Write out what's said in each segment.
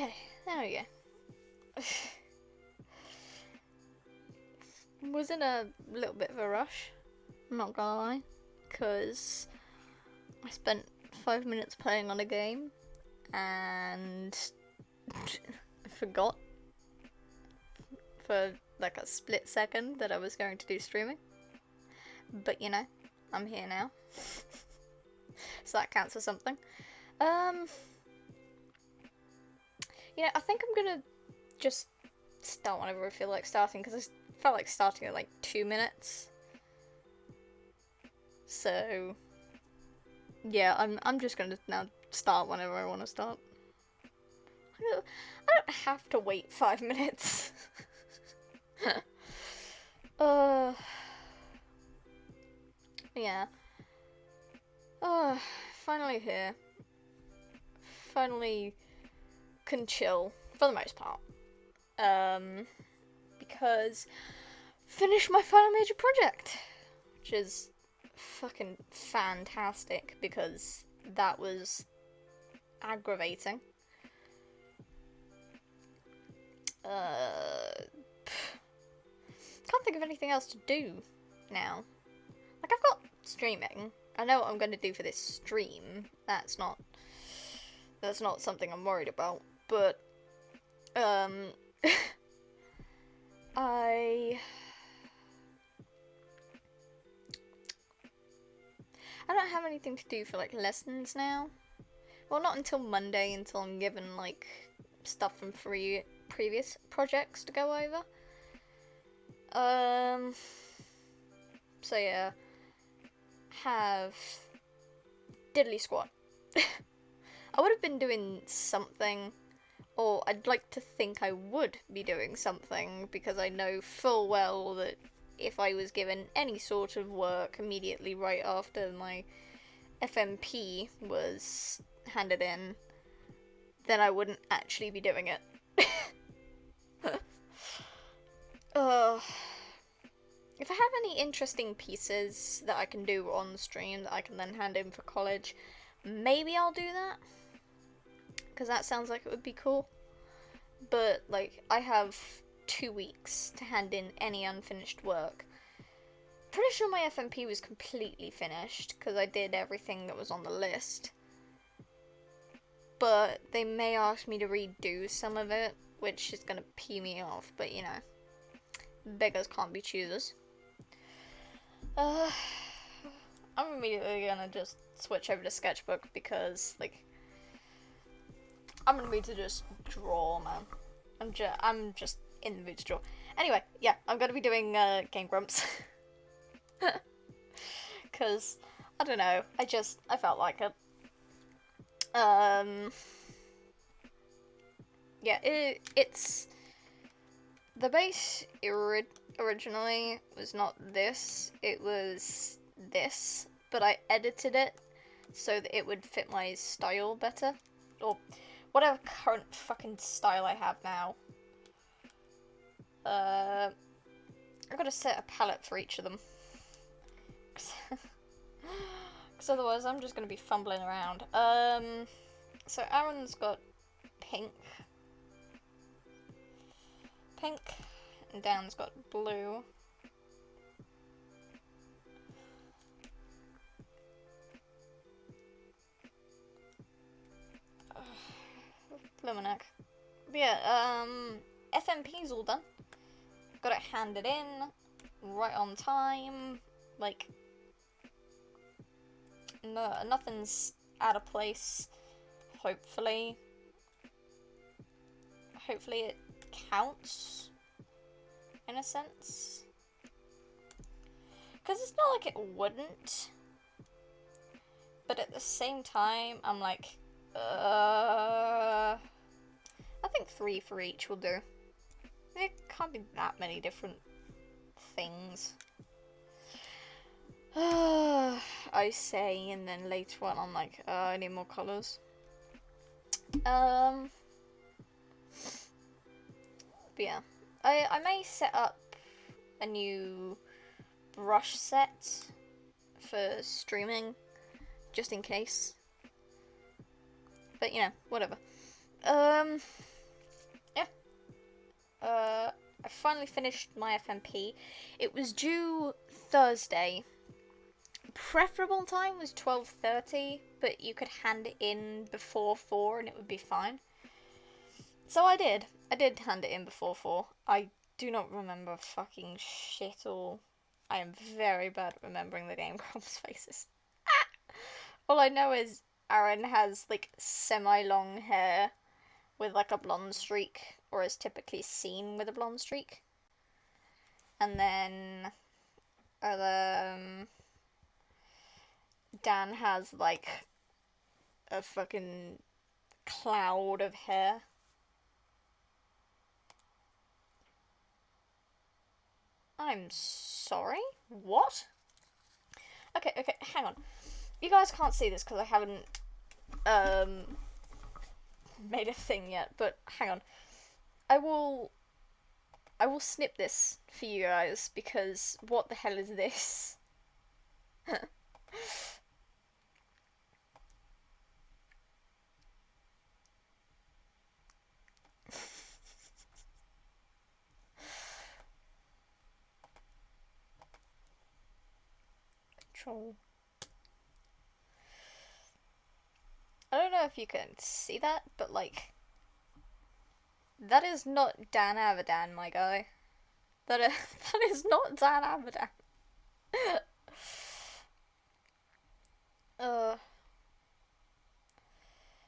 Okay, there we go. Was in a little bit of a rush, I'm not gonna lie, because I spent 5 minutes playing on a game and I forgot for like a split second that I was going to do streaming. But you know, I'm here now. So that counts as something. You know, I think I'm gonna just start whenever I feel like starting, because I felt like starting at like 2 minutes. So yeah, I'm just gonna now start whenever I want to start. I don't have to wait 5 minutes. Yeah. Finally here. Finally can chill, for the most part. Because finished my final major project, which is fucking fantastic, because that was aggravating. Can't think of anything else to do now. Like, I've got streaming. I know what I'm going to do for this stream. That's not something I'm worried about. But I don't have anything to do for like lessons now. Well, not until Monday, until I'm given like stuff from previous projects to go over. So yeah, have diddly squat. I would have been doing something, or I'd like to think I would be doing something, because I know full well that if I was given any sort of work immediately right after my FMP was handed in, then I wouldn't actually be doing it. If I have any interesting pieces that I can do on stream that I can then hand in for college, maybe I'll do that, because that sounds like it would be cool. But, like, I have 2 weeks to hand in any unfinished work. Pretty sure my FMP was completely finished, because I did everything that was on the list. But they may ask me to redo some of it, which is gonna pee me off, but you know, beggars can't be choosers. I'm immediately gonna just switch over to Sketchbook, because, like, I'm in the mood to just draw, man. I'm just in the mood to draw. Anyway, yeah, I'm gonna be doing Game Grumps. Because, I don't know, I felt like it. Yeah, it's... The base originally was not this, it was this, but I edited it so that it would fit my style better. Or whatever current fucking style I have now. I've got to set a palette for each of them. Because otherwise I'm just going to be fumbling around. So Arin's got pink, and Dan's got blue. Luminac. But yeah, FMP's all done. Got it handed in, right on time, like, no, nothing's out of place, hopefully. Hopefully it counts, in a sense. Because it's not like it wouldn't, but at the same time, I'm like, I think 3 for each will do. There can't be that many different things. I say, and then later on I'm like, I need more colours. But yeah, I may set up a new brush set for streaming, just in case. But you know, whatever. I finally finished my FMP. It was due Thursday. Preferable time was 12:30, but you could hand it in before 4 and it would be fine. So I did. I did hand it in before 4. I do not remember fucking shit all. I am very bad at remembering the Game Grumps faces. All I know is Arin has like semi-long hair with like a blonde streak, or is typically seen with a blonde streak. And then Dan has like a fucking cloud of hair. I'm sorry? What? Okay, hang on. You guys can't see this because I haven't made a thing yet, but hang on. I will snip this for you guys because what the hell is this? Control. I don't know if you can see that, but like, that is not Dan Avidan, my guy. That is not Dan Avidan.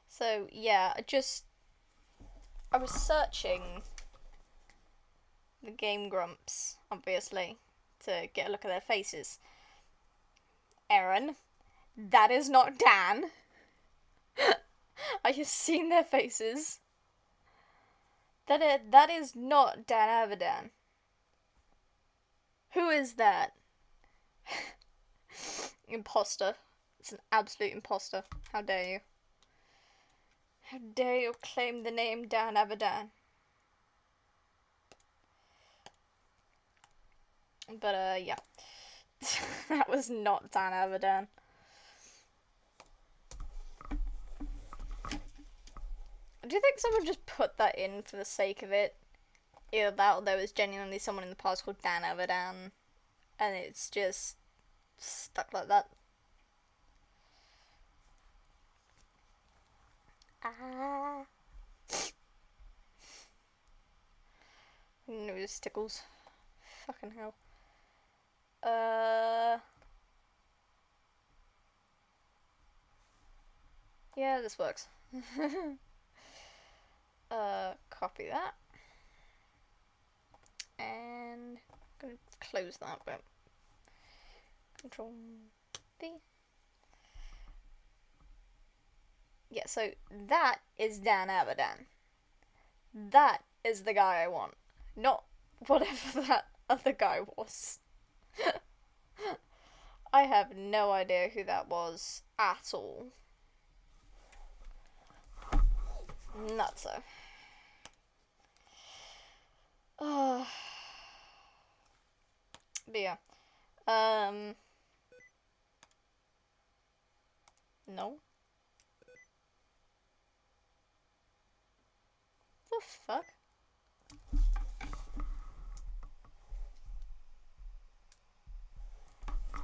So yeah, I was searching the Game Grumps, obviously, to get a look at their faces. Arin, that is not Dan. I have seen their faces. That is not Dan Avidan. Who is that? Imposter. It's an absolute imposter. How dare you? How dare you claim the name Dan Avidan? But yeah. That was not Dan Avidan. Do you think someone just put that in for the sake of it? Either that or there was genuinely someone in the past called Dan Avidan, and it's just stuck like that. Nose tickles. Fucking hell. Yeah, this works. Copy that. And I'm gonna close that, but Control D. Yeah, so that is Dan Avidan. That is the guy I want. Not whatever that other guy was. I have no idea who that was at all. Nutso. But yeah. No. The fuck?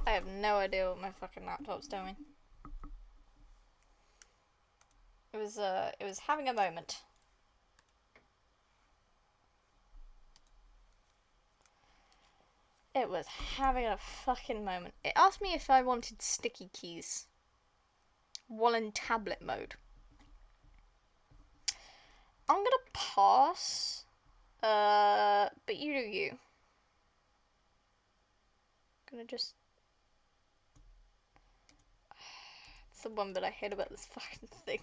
I have no idea what my fucking laptop's doing. It was having a moment. It was having a fucking moment. It asked me if I wanted sticky keys while in tablet mode. I'm gonna pass. But you do you. Gonna just. It's the one that I hate about this fucking thing.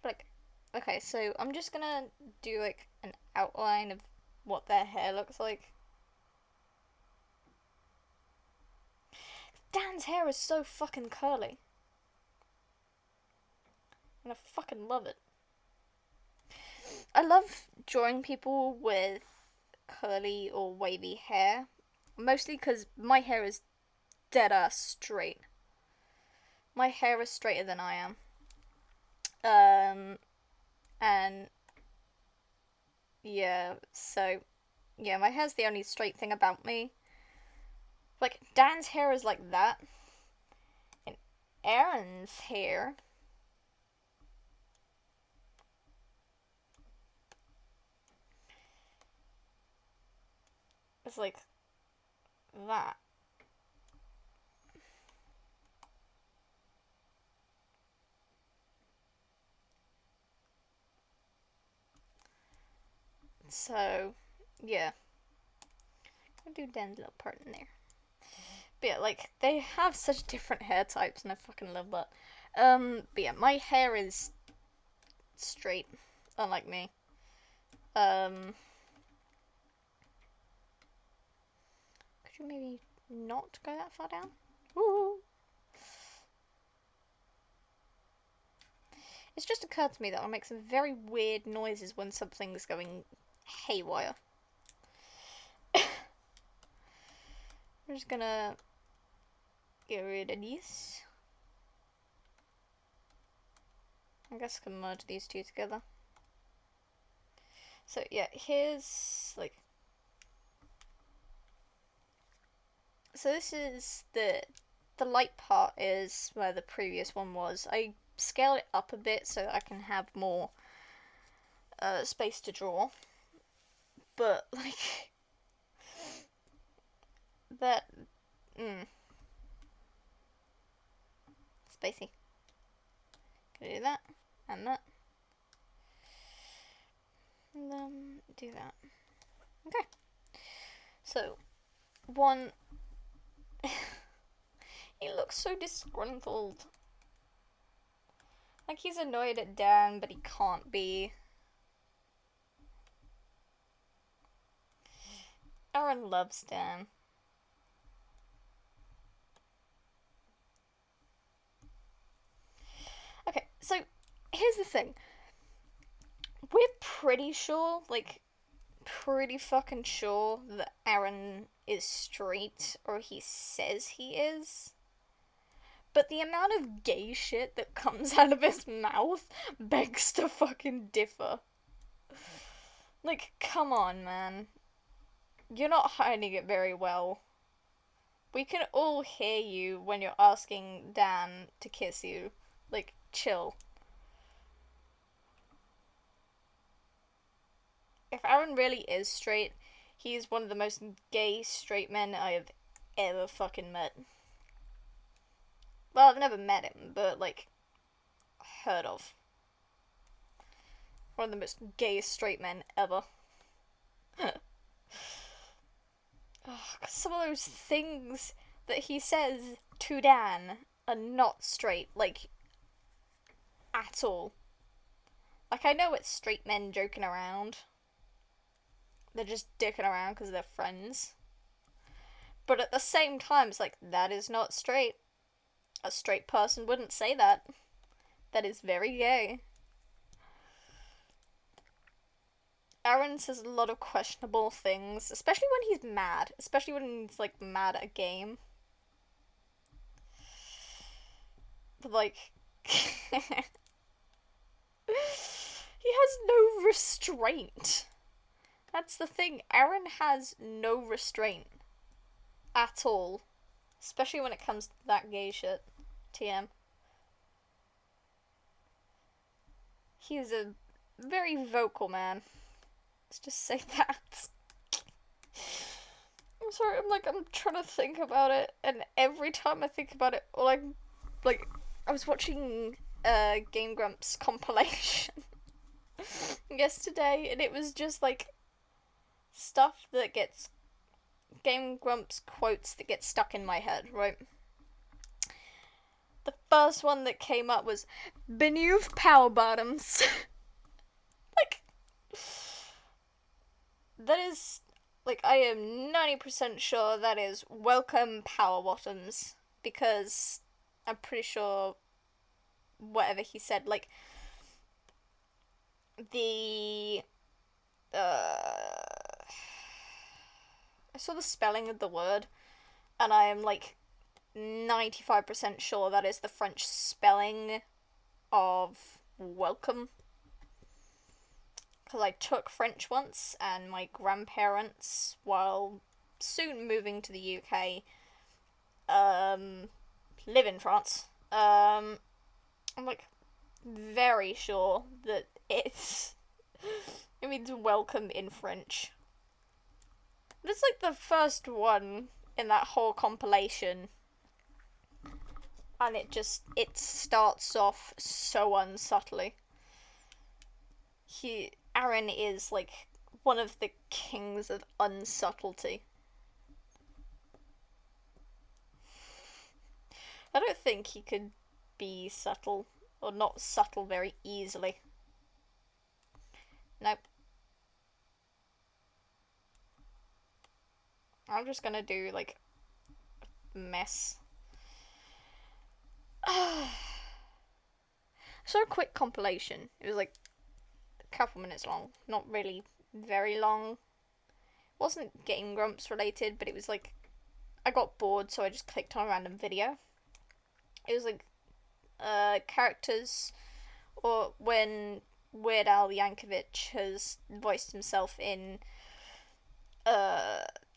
Like, okay, so I'm just gonna do like an outline of what their hair looks like. Dan's hair is so fucking curly. And I fucking love it. I love drawing people with curly or wavy hair. Mostly because my hair is dead ass straight. My hair is straighter than I am. And yeah, so yeah, my hair's the only straight thing about me. Like, Dan's hair is like that, and Arin's hair is like that. So, yeah. I'll do Dan's little part in there. But yeah, like, they have such different hair types, and I fucking love that. But yeah, my hair is straight, unlike me. Could you maybe not go that far down? Ooh. It's just occurred to me that I'll make some very weird noises when something's going haywire. I'm just gonna get rid of these. I guess I can merge these two together. So yeah, here's like. So this is the light part is where the previous one was. I scaled it up a bit so I can have more space to draw. But like that, spacey. Gonna do that and that, and then do that. Okay. So one. He looks so disgruntled. Like he's annoyed at Dan, but he can't be. Arin loves Dan. Okay, so here's the thing. We're pretty sure, like, pretty fucking sure that Arin is straight, or he says he is. But the amount of gay shit that comes out of his mouth begs to fucking differ. Like, come on, man. You're not hiding it very well. We can all hear you when you're asking Dan to kiss you. Like, chill. If Arin really is straight, he's one of the most gay straight men I have ever fucking met. Well, I've never met him, but, like, heard of. One of the most gayest straight men ever. Some of those things that he says to Dan are not straight, like, at all. Like, I know it's straight men joking around. They're just dicking around because they're friends. But at the same time, it's like, that is not straight. A straight person wouldn't say that. That is very gay. Arin says a lot of questionable things, especially when he's mad. Especially when he's, like, mad at a game. But, like... he has no restraint. That's the thing. Arin has no restraint. At all. Especially when it comes to that gay shit. TM. He's a very vocal man. Let's just say that. I'm sorry, I'm trying to think about it, and every time I think about it, I was watching Game Grumps compilation yesterday, and it was just like stuff that gets Game Grumps quotes that get stuck in my head, right? The first one that came up was beneath power bottoms. Like, that is, like, I am 90% sure that is welcome power bottoms, because I'm pretty sure whatever he said, like, the, I saw the spelling of the word, and I am, like, 95% sure that is the French spelling of welcome. because I took French once, and my grandparents, while soon moving to the UK, live in France. I'm like very sure that it means welcome in French. But it's like the first one in that whole compilation, and it starts off so unsubtly. Arin is like one of the kings of unsubtlety. I don't think he could be subtle, or not subtle very easily. Nope. I'm just gonna do, like, mess. So a quick compilation. It was, like, a couple minutes long. Not really very long. It wasn't Game Grumps related, but it was, like, I got bored, so I just clicked on a random video. It was, like, characters, or when Weird Al Yankovic has voiced himself in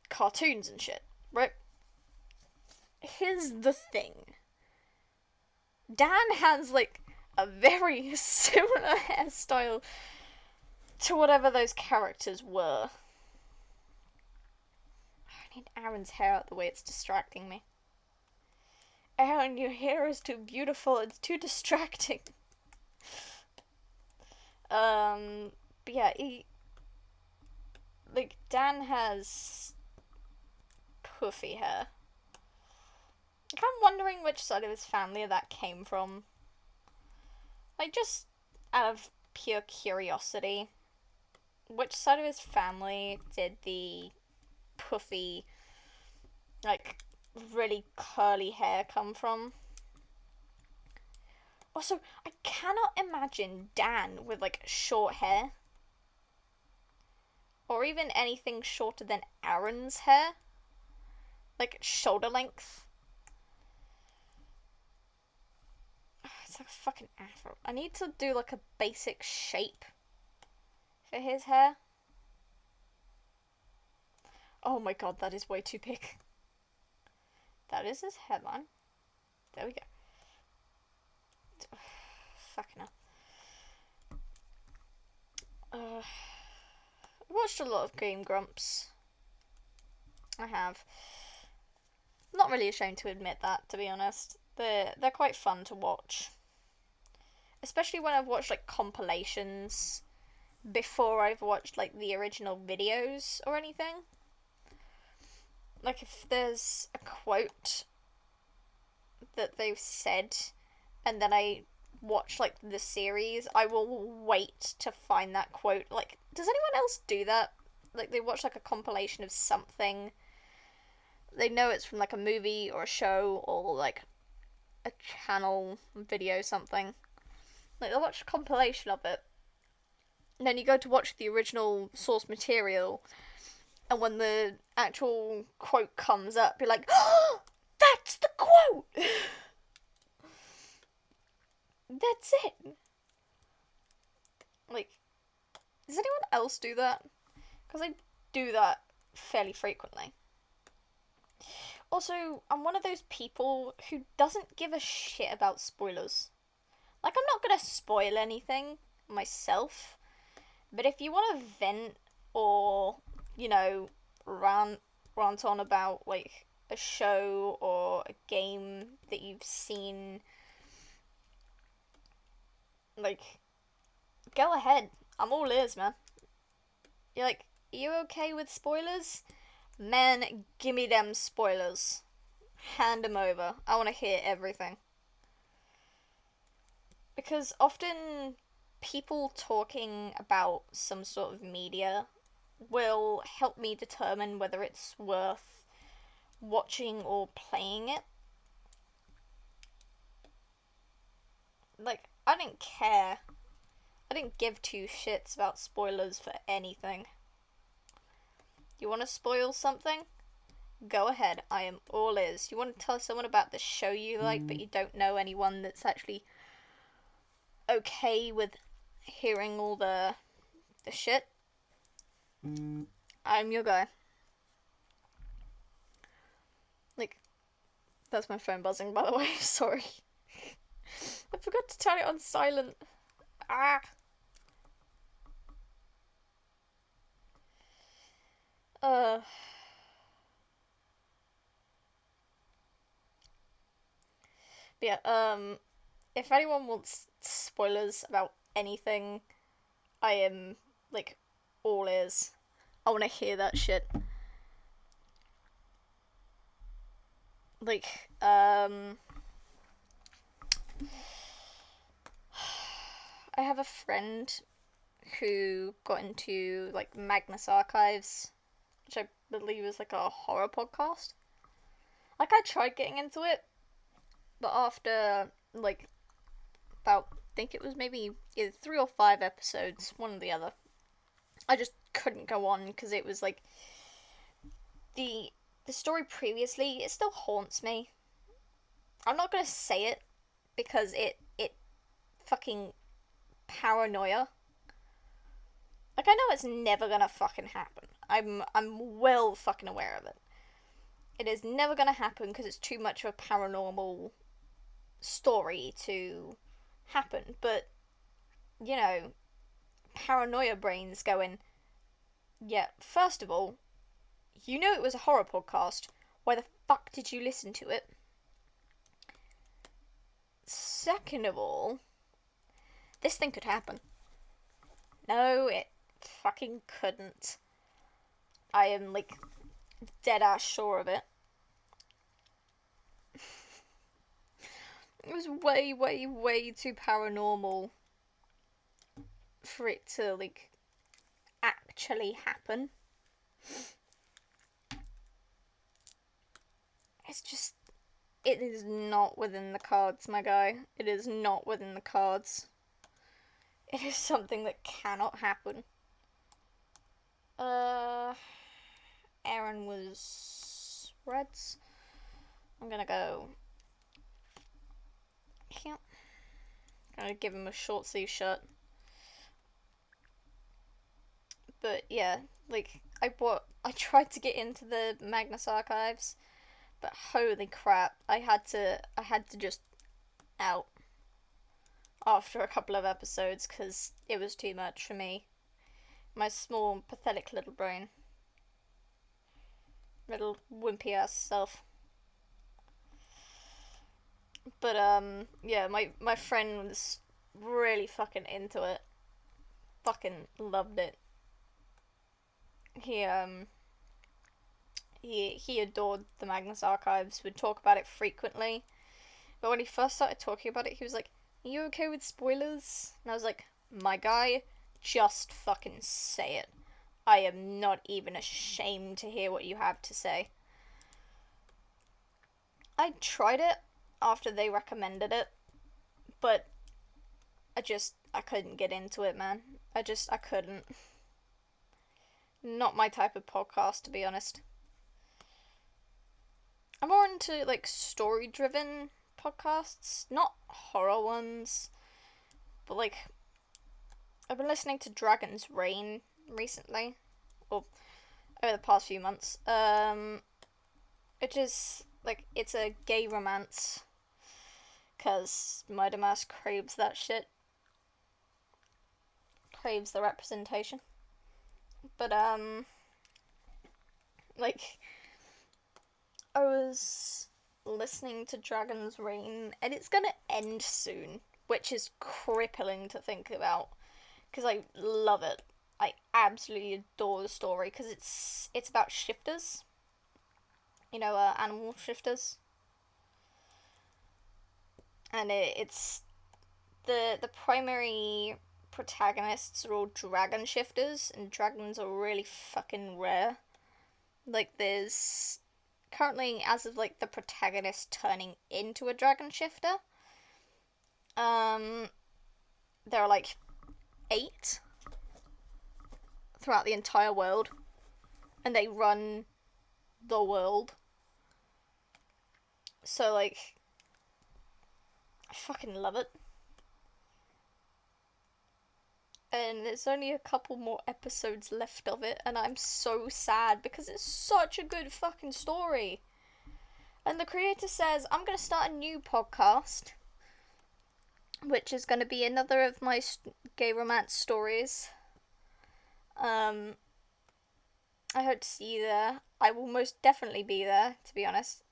cartoons and shit, right? Here's the thing. Dan has, like, a very similar hairstyle to whatever those characters were. I need Arin's hair out the way, it's distracting me. Arin, your hair is too beautiful, it's too distracting. But yeah, Dan has puffy hair. I'm wondering which side of his family that came from. Like, just out of pure curiosity. Which side of his family did the puffy, like, really curly hair come from? Also, I cannot imagine Dan with, like, short hair. Or even anything shorter than Arin's hair. Like, shoulder length. It's like a fucking afro. I need to do, like, a basic shape for his hair. Oh my god, that is way too big. That is his headline. There we go. Fucking hell. I watched a lot of Game Grumps. I have. I'm not really ashamed to admit that, to be honest. They're quite fun to watch. Especially when I've watched, like, compilations before I've watched, like, the original videos or anything. Like, if there's a quote that they've said, and then I watch, like, the series, I will wait to find that quote. Like, does anyone else do that? Like, they watch, like, a compilation of something. They know it's from, like, a movie or a show or, like, a channel video something. Like, they'll watch a compilation of it, and then you go to watch the original source material, and when the actual quote comes up, you're like, oh, that's the quote! That's it. Like, does anyone else do that? Because I do that fairly frequently. Also, I'm one of those people who doesn't give a shit about spoilers. Like, I'm not gonna spoil anything myself, but if you want to vent or, you know, rant on about, like, a show or a game that you've seen, like, go ahead. I'm all ears, man. You're like, are you okay with spoilers? Man, gimme them spoilers. Hand them over. I want to hear everything. Because often people talking about some sort of media will help me determine whether it's worth watching or playing it. Like, I didn't care. I didn't give two shits about spoilers for anything. You want to spoil something? Go ahead. I am all ears. You want to tell someone about the show you like, but you don't know anyone that's actually okay with hearing all the the shit. I'm your guy. Like, that's my phone buzzing, by the way. Sorry. I forgot to turn it on silent. Ah. But yeah, if anyone wants spoilers about anything, I am, like, all ears. I want to hear that shit. Like, I have a friend who got into, like, Magnus Archives, which I believe is, like, a horror podcast. Like, I tried getting into it, but after, like, about, I think it was maybe either 3 or 5 episodes, one or the other, I just couldn't go on, because it was, like, the story previously, it still haunts me. I'm not gonna say it, because it fucking paranoia. Like, I know it's never gonna fucking happen. I'm well fucking aware of it. It is never gonna happen because it's too much of a paranormal story to happen. But, you know, paranoia brains going, yeah, first of all, you know it was a horror podcast. Why the fuck did you listen to it? Second of all, this thing could happen. No, it fucking couldn't. I am, like, dead ass sure of it. It was way, way, way too paranormal for it to, like, actually happen. It's just, it is not within the cards, my guy. It is not within the cards. It is something that cannot happen. Arin was reds. I'm gonna go here. I'm gonna give him a short sleeve shirt. But yeah, like, I tried to get into the Magnus Archives, but holy crap, I had to just out after a couple of episodes because it was too much for me. My small, pathetic little brain. Little wimpy ass self. But yeah, my friend was really fucking into it. Fucking loved it. He adored the Magnus Archives, would talk about it frequently. But when he first started talking about it, he was like, "Are you okay with spoilers?" And I was like, "My guy, just fucking say it. I am not even ashamed to hear what you have to say." I tried it after they recommended it, but I couldn't get into it, man. I couldn't. Not my type of podcast, to be honest. I'm more into, like, story-driven podcasts, not horror ones, but, like, I've been listening to Dragon's Reign recently, or over the past few months. It is, like, it's a gay romance, because Murder Mouse craves that shit. Craves the representation. But, like, I was listening to Dragon's Reign, and it's gonna end soon, which is crippling to think about, because I love it. I absolutely adore the story, because it's about shifters. You know, animal shifters. And it's the primary protagonists are all dragon shifters, and dragons are really fucking rare. Like, there's currently, as of, like, the protagonist turning into a dragon shifter, there are, like, 8 throughout the entire world, and they run the world. So, like, I fucking love it. and there's only a couple more episodes left of it, and I'm so sad because it's such a good fucking story. And the creator says, I'm going to start a new podcast, which is going to be another of my gay romance stories. I hope to see you there. I will most definitely be there, to be honest.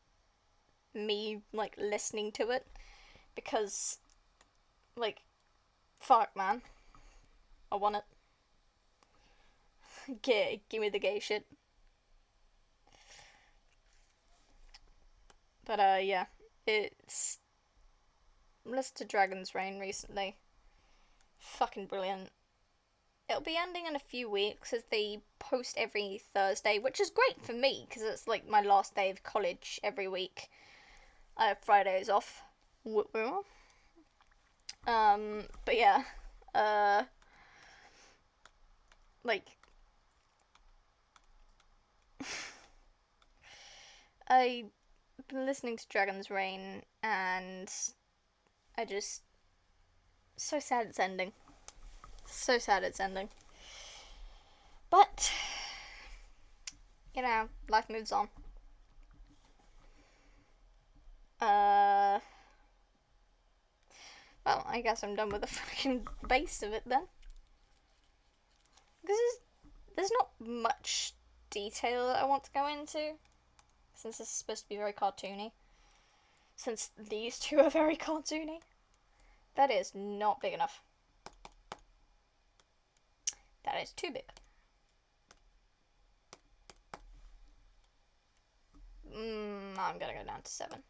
Me, like, listening to it. Because, like, fuck, man. I want it. Give me the gay shit. But, yeah. It's... listened to Dragon's Reign recently. Fucking brilliant. It'll be ending in a few weeks as they post every Thursday, which is great for me because it's like my last day of college every week. I have Fridays off. But yeah, like I've been listening to Dragon's Reign and I just so sad it's ending. So sad it's ending. But you know, life moves on. Well, I guess I'm done with the fucking base of it then. Because there's not much detail that I want to go into, since this is supposed to be very cartoony. Since these two are very cartoony. That is not big enough. That is too big. I'm gonna go down to 7.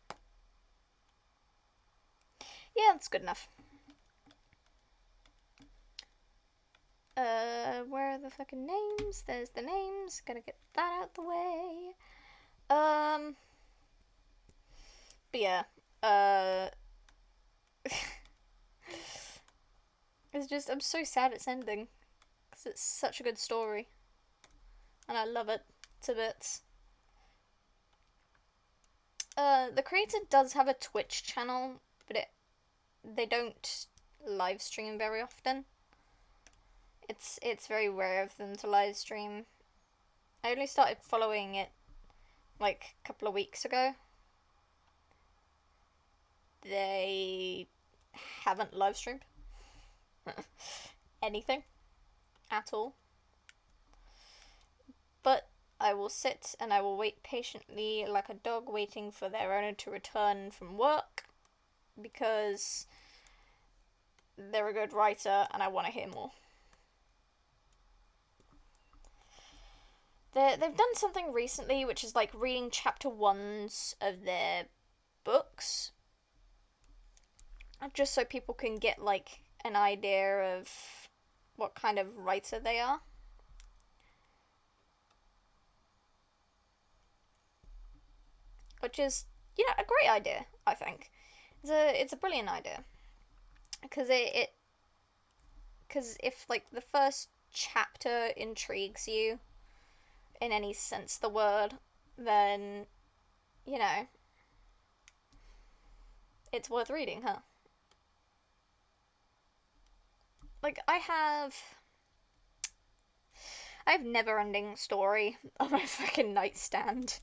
Yeah, that's good enough. Where are the fucking names? There's the names. Gotta get that out the way. But yeah, it's just, I'm so sad it's ending. Because it's such a good story. And I love it to bits. The creator does have a Twitch channel, but they don't live stream very often. It's very rare of them to live stream. I only started following it like a couple of weeks ago. They haven't live streamed anything at all. But I will sit and I will wait patiently like a dog waiting for their owner to return from work because they're a good writer and I want to hear more. They've done something recently which is like reading chapter 1s of their books, just so people can get like an idea of what kind of writer they are. Which is, you know, a great idea, I think. It's a brilliant idea. Because because if like the first chapter intrigues you in any sense of the word, then, you know, it's worth reading, huh? Like, I have Never-Ending Story on my fucking nightstand.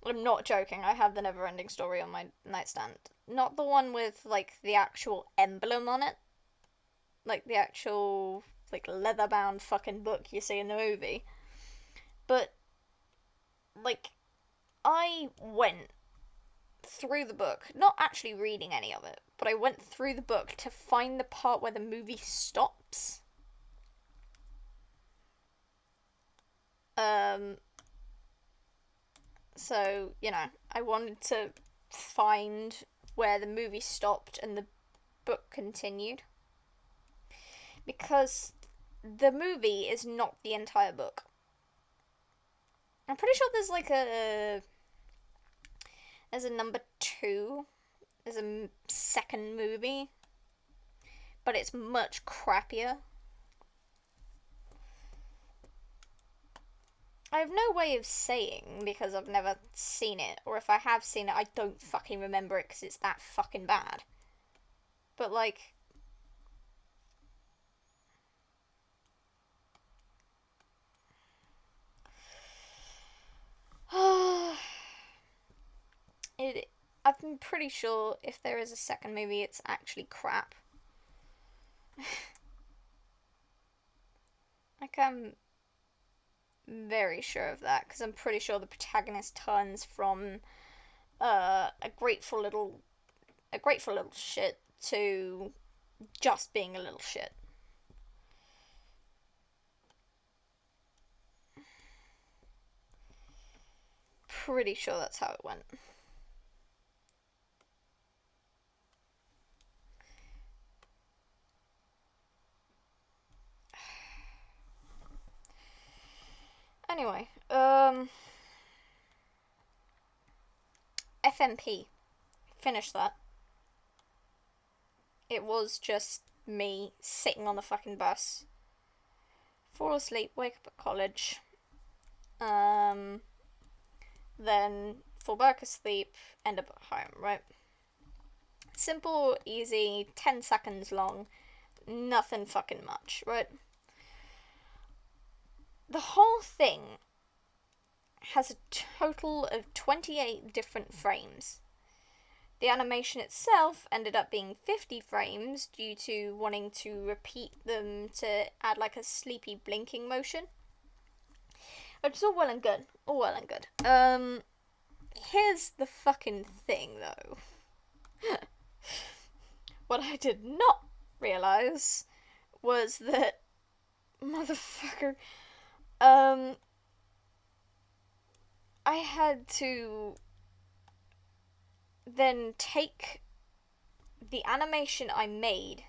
I'm not joking, I have the Never-Ending Story on my nightstand. Not the one with, like, the actual emblem on it. Like, the actual, like, leather-bound fucking book you see in the movie. But, like, I went through the book, not actually reading any of it, but I went through the book to find the part where the movie stops. So, you know, I wanted to find where the movie stopped and the book continued. Because the movie is not the entire book. I'm pretty sure there's like there's a number 2. There's a second movie. But it's much crappier. I have no way of saying because I've never seen it. Or if I have seen it, I don't fucking remember it because it's that fucking bad. But like, I'm pretty sure if there is a second movie, it's actually crap. Like, I'm very sure of that, because I'm pretty sure the protagonist turns from a grateful little shit to just being a little shit. Pretty sure that's how it went. Anyway, FMP. Finished that. It was just me sitting on the fucking bus. Fall asleep, wake up at college. Then fall back asleep, end up at home, right? Simple, easy, 10 seconds long. Nothing fucking much, right? The whole thing has a total of 28 different frames. The animation itself ended up being 50 frames due to wanting to repeat them to add like a sleepy blinking motion. Which is all well and good. All well and good. Here's the fucking thing though. What I did not realise was that motherfucker, I had to then take the animation I made,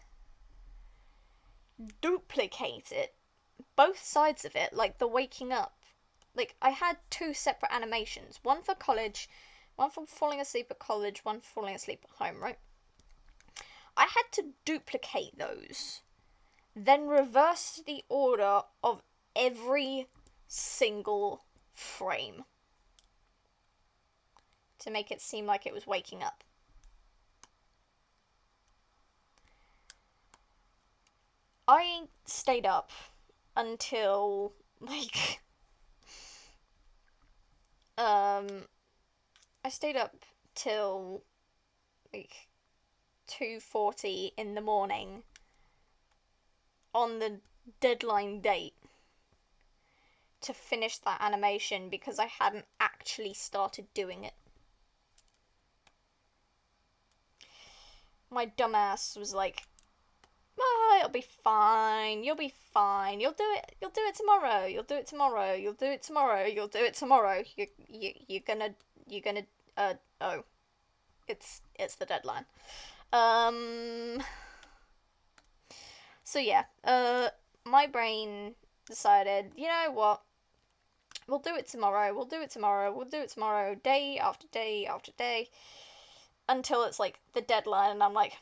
duplicate it, both sides of it, like the waking up. Like, I had two separate animations. One for college, one for falling asleep at college, one for falling asleep at home, right? I had to duplicate those, then reverse the order of every single frame to make it seem like it was waking up. I stayed up until, like, I stayed up till, like, 2:40 in the morning on the deadline date to finish that animation because I hadn't actually started doing it. My dumbass was like, "Oh, it'll be fine. You'll be fine. You'll do it. You'll do it tomorrow. You'll do it tomorrow. You'll do it tomorrow. You'll do it tomorrow. You're gonna oh, it's the deadline." So yeah, my brain decided, you know what? We'll do it tomorrow. We'll do it tomorrow. We'll do it tomorrow. Day after day after day, until it's like the deadline, and I'm like,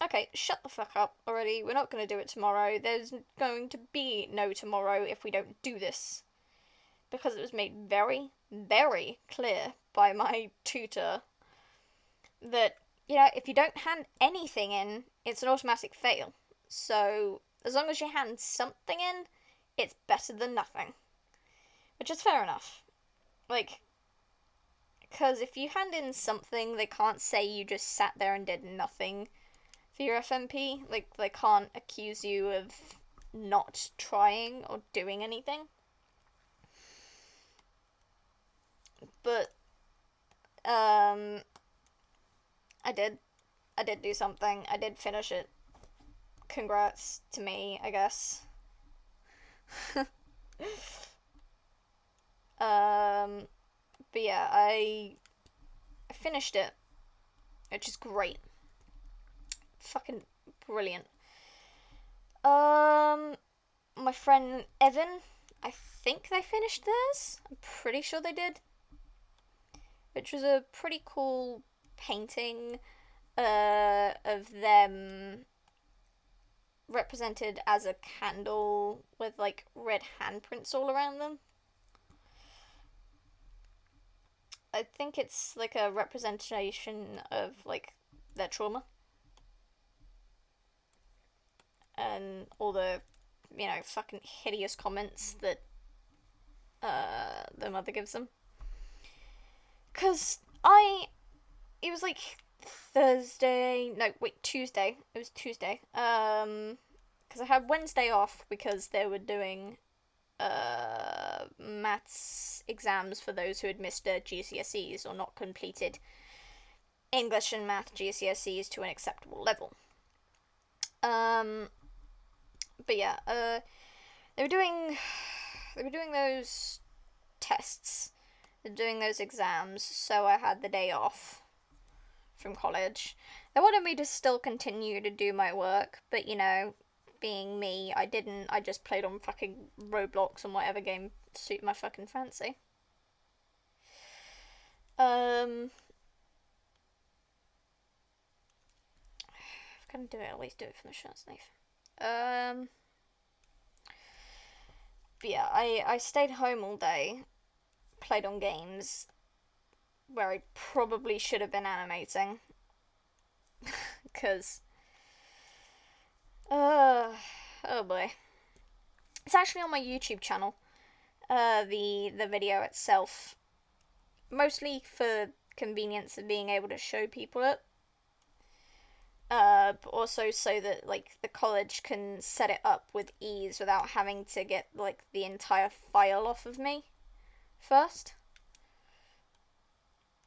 okay, shut the fuck up already. We're not going to do it tomorrow. There's going to be no tomorrow if we don't do this. Because it was made very, very clear by my tutor that, you know, if you don't hand anything in, it's an automatic fail. So, as long as you hand something in, it's better than nothing. Which is fair enough. Like, because if you hand in something, they can't say you just sat there and did nothing for your FMP. Like, they can't accuse you of not trying or doing anything. But, I did do something. I did finish it. Congrats to me, I guess. But yeah, I finished it, which is great. Fucking brilliant. My friend Evan, I think they finished theirs. I'm pretty sure they did. Which was a pretty cool painting of them represented as a candle with like red handprints all around them. I think it's like a representation of like their trauma and all the, you know, fucking hideous comments that the mother gives them. 'Cause I it was like Thursday. No, wait, Tuesday. It was Tuesday. Because I had Wednesday off because they were doing maths exams for those who had missed their GCSEs or not completed English and math GCSEs to an acceptable level. But yeah, they were doing those tests, they were doing those exams, so I had the day off from college. They wanted me to still continue to do my work, but you know, being me, I didn't. I just played on fucking Roblox and whatever game suit my fucking fancy. If I'm gonna do it, at least do it for the short sleeve. But yeah, I stayed home all day, played on games where I probably should have been animating. Because, oh boy. It's actually on my YouTube channel, the video itself. Mostly for convenience of being able to show people it. But also so that, like, the college can set it up with ease without having to get, like, the entire file off of me first.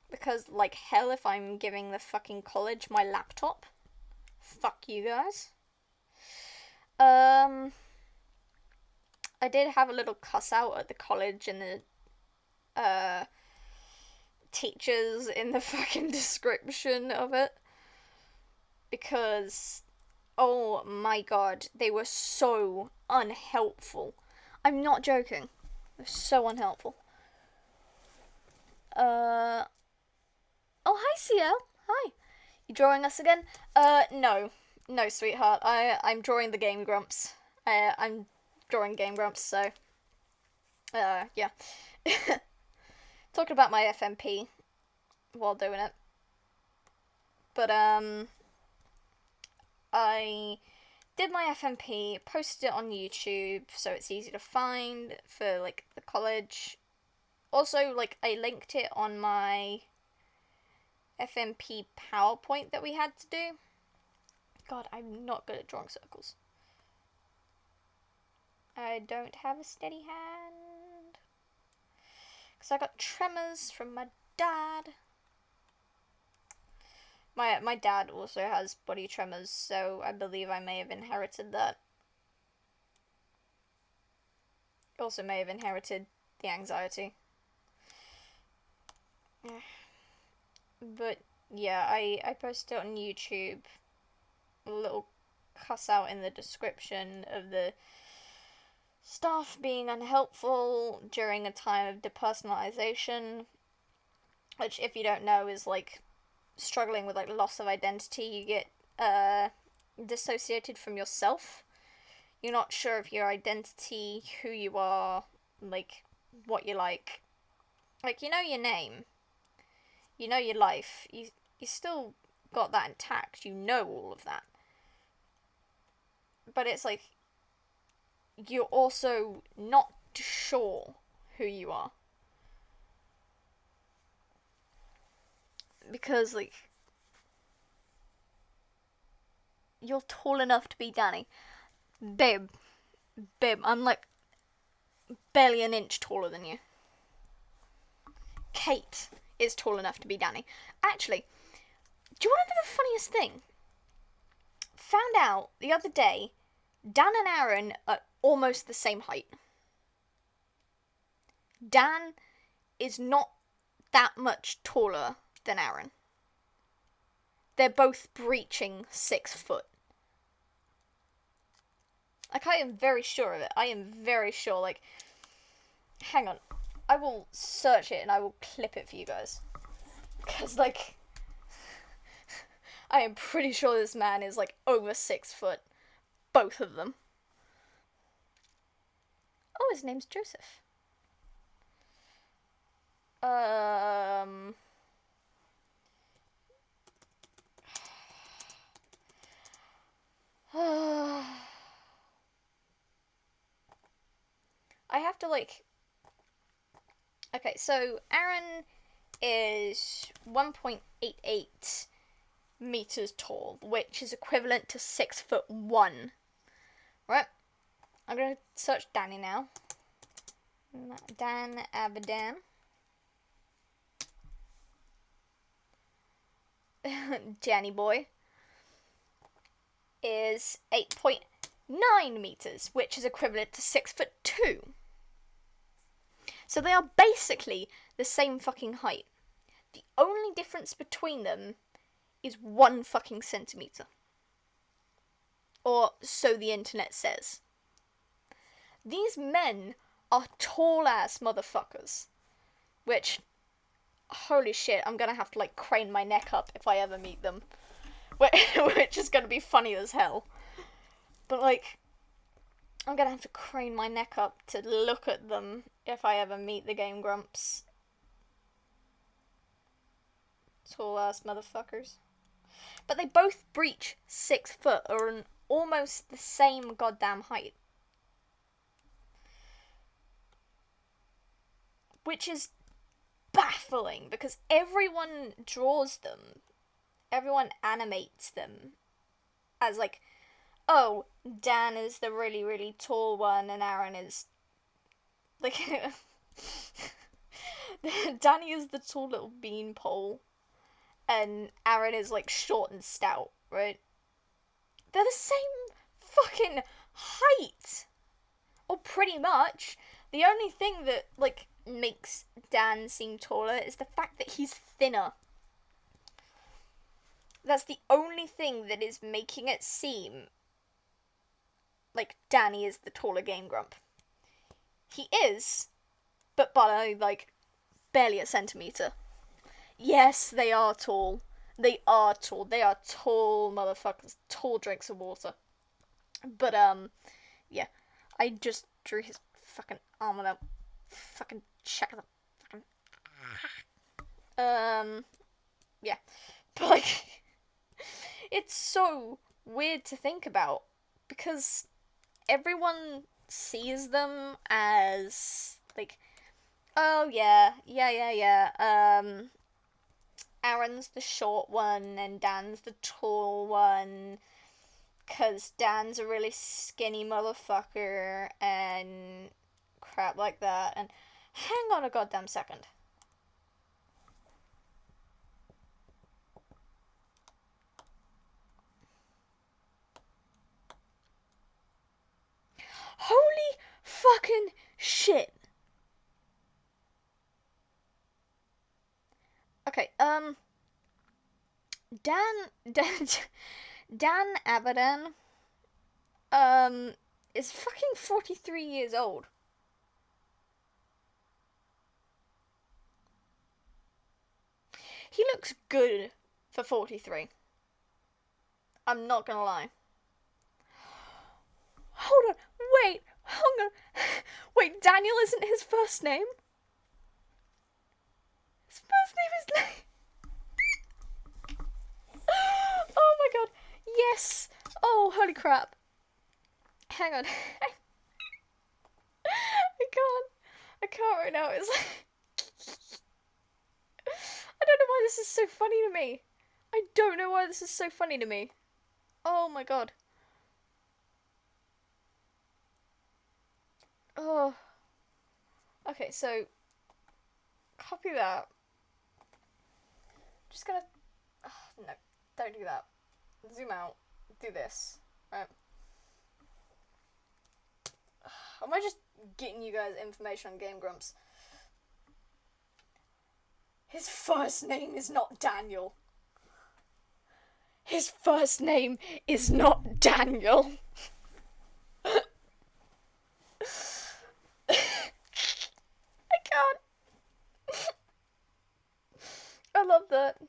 Because, like hell, if I'm giving the fucking college my laptop, fuck you guys. I did have a little cuss out at the college and the teachers in the fucking description of it. Because, oh my god, they were so unhelpful. I'm not joking. They're so unhelpful. Oh, hi, CL. Hi. You drawing us again? No. No, sweetheart. I'm drawing the Game Grumps. I'm drawing Game Grumps, so... yeah. Talking about my FMP while doing it. But, I did my FMP, posted it on YouTube, so it's easy to find for, like, the college. Also, like, I linked it on my FMP PowerPoint that we had to do. God, I'm not good at drawing circles. I don't have a steady hand. Because I got tremors from my dad. My dad also has body tremors, so I believe I may have inherited that. Also may have inherited the anxiety. But yeah, I posted it on YouTube. A little cuss out in the description of the staff being unhelpful during a time of depersonalization. Which, if you don't know, is like struggling with like loss of identity. You get dissociated from yourself. You're not sure of your identity, who you are, like what you like. Like, you know your name, you know your life, you still got that intact, you know all of that. But it's like, you're also not sure who you are. Because, like, you're tall enough to be Danny. Babe, I'm like barely an inch taller than you. Kate is tall enough to be Danny. Actually, do you want to know the funniest thing? Found out the other day, Dan and Arin are almost the same height. Dan is not that much taller than Arin. They're both breaching 6 foot. Like, I am very sure of it. I am very sure, like... Hang on. I will search it and I will clip it for you guys. Because, like... I am pretty sure this man is, like, over 6 foot. Both of them. Oh, his name's Joseph. I have to, like... Okay, so Arin is 1.88 meters tall, which is equivalent to 6'1". Right? I'm gonna search Danny now. Dan Abadan. Danny boy is 8.9 meters, which is equivalent to 6'2". So they are basically the same fucking height. The only difference between them is 1 fucking centimeter. Or so the internet says. These men are tall ass motherfuckers. Which, holy shit, I'm gonna have to like crane my neck up if I ever meet them. Which is gonna be funny as hell. But like, I'm gonna have to crane my neck up to look at them if I ever meet the Game Grumps. Tall ass motherfuckers. But they both breach 6 foot or an almost the same goddamn height. Which is baffling because everyone draws them. Everyone animates them as like, oh, Dan is the really, really tall one and Arin is like Danny is the tall little beanpole and Arin is like short and stout, right? They're the same fucking height. Or pretty much. The only thing that like makes Dan seem taller is the fact that he's thinner. That's the only thing that is making it seem like Danny is the taller Game Grump. He is, but by like barely a centimeter. Yes, they are tall. They are tall. They are tall motherfuckers. Tall drinks of water. But yeah. I just drew his fucking arm without fucking checking the fucking yeah. But like it's so weird to think about because everyone sees them as like, oh yeah. Arin's the short one and Dan's the tall one. 'Cause Dan's a really skinny motherfucker and crap like that. And hang on a goddamn second. Holy fucking shit. Okay, Dan Abadan, is fucking 43 years old. He looks good for 43. I'm not gonna lie. Hold on, wait, hang on. Wait, Daniel isn't his first name? His first name is oh my god, yes! Oh, holy crap. Hang on. I can't right now. It's like I don't know why this is so funny to me. I don't know why this is so funny to me. Oh my god. Oh. Okay, so copy that. Just gonna no, don't do that. Zoom out. Do this. Right. Am I just getting you guys information on Game Grumps? His first name is not Daniel. His first name is not Daniel. I can't. I love that.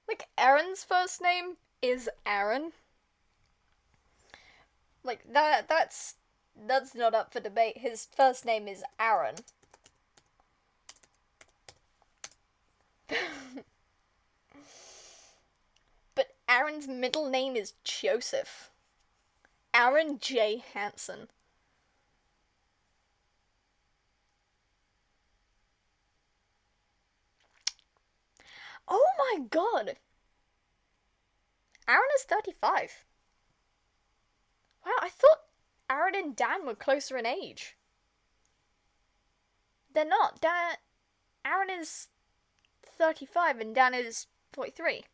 Like, Arin's first name is Arin. Like, that's not up for debate. His first name is Arin. But Arin's middle name is Joseph. Arin J. Hansen. my god! Arin is 35. Wow, I thought Arin and Dan were closer in age. They're not. Arin is 35 and Dan is 43.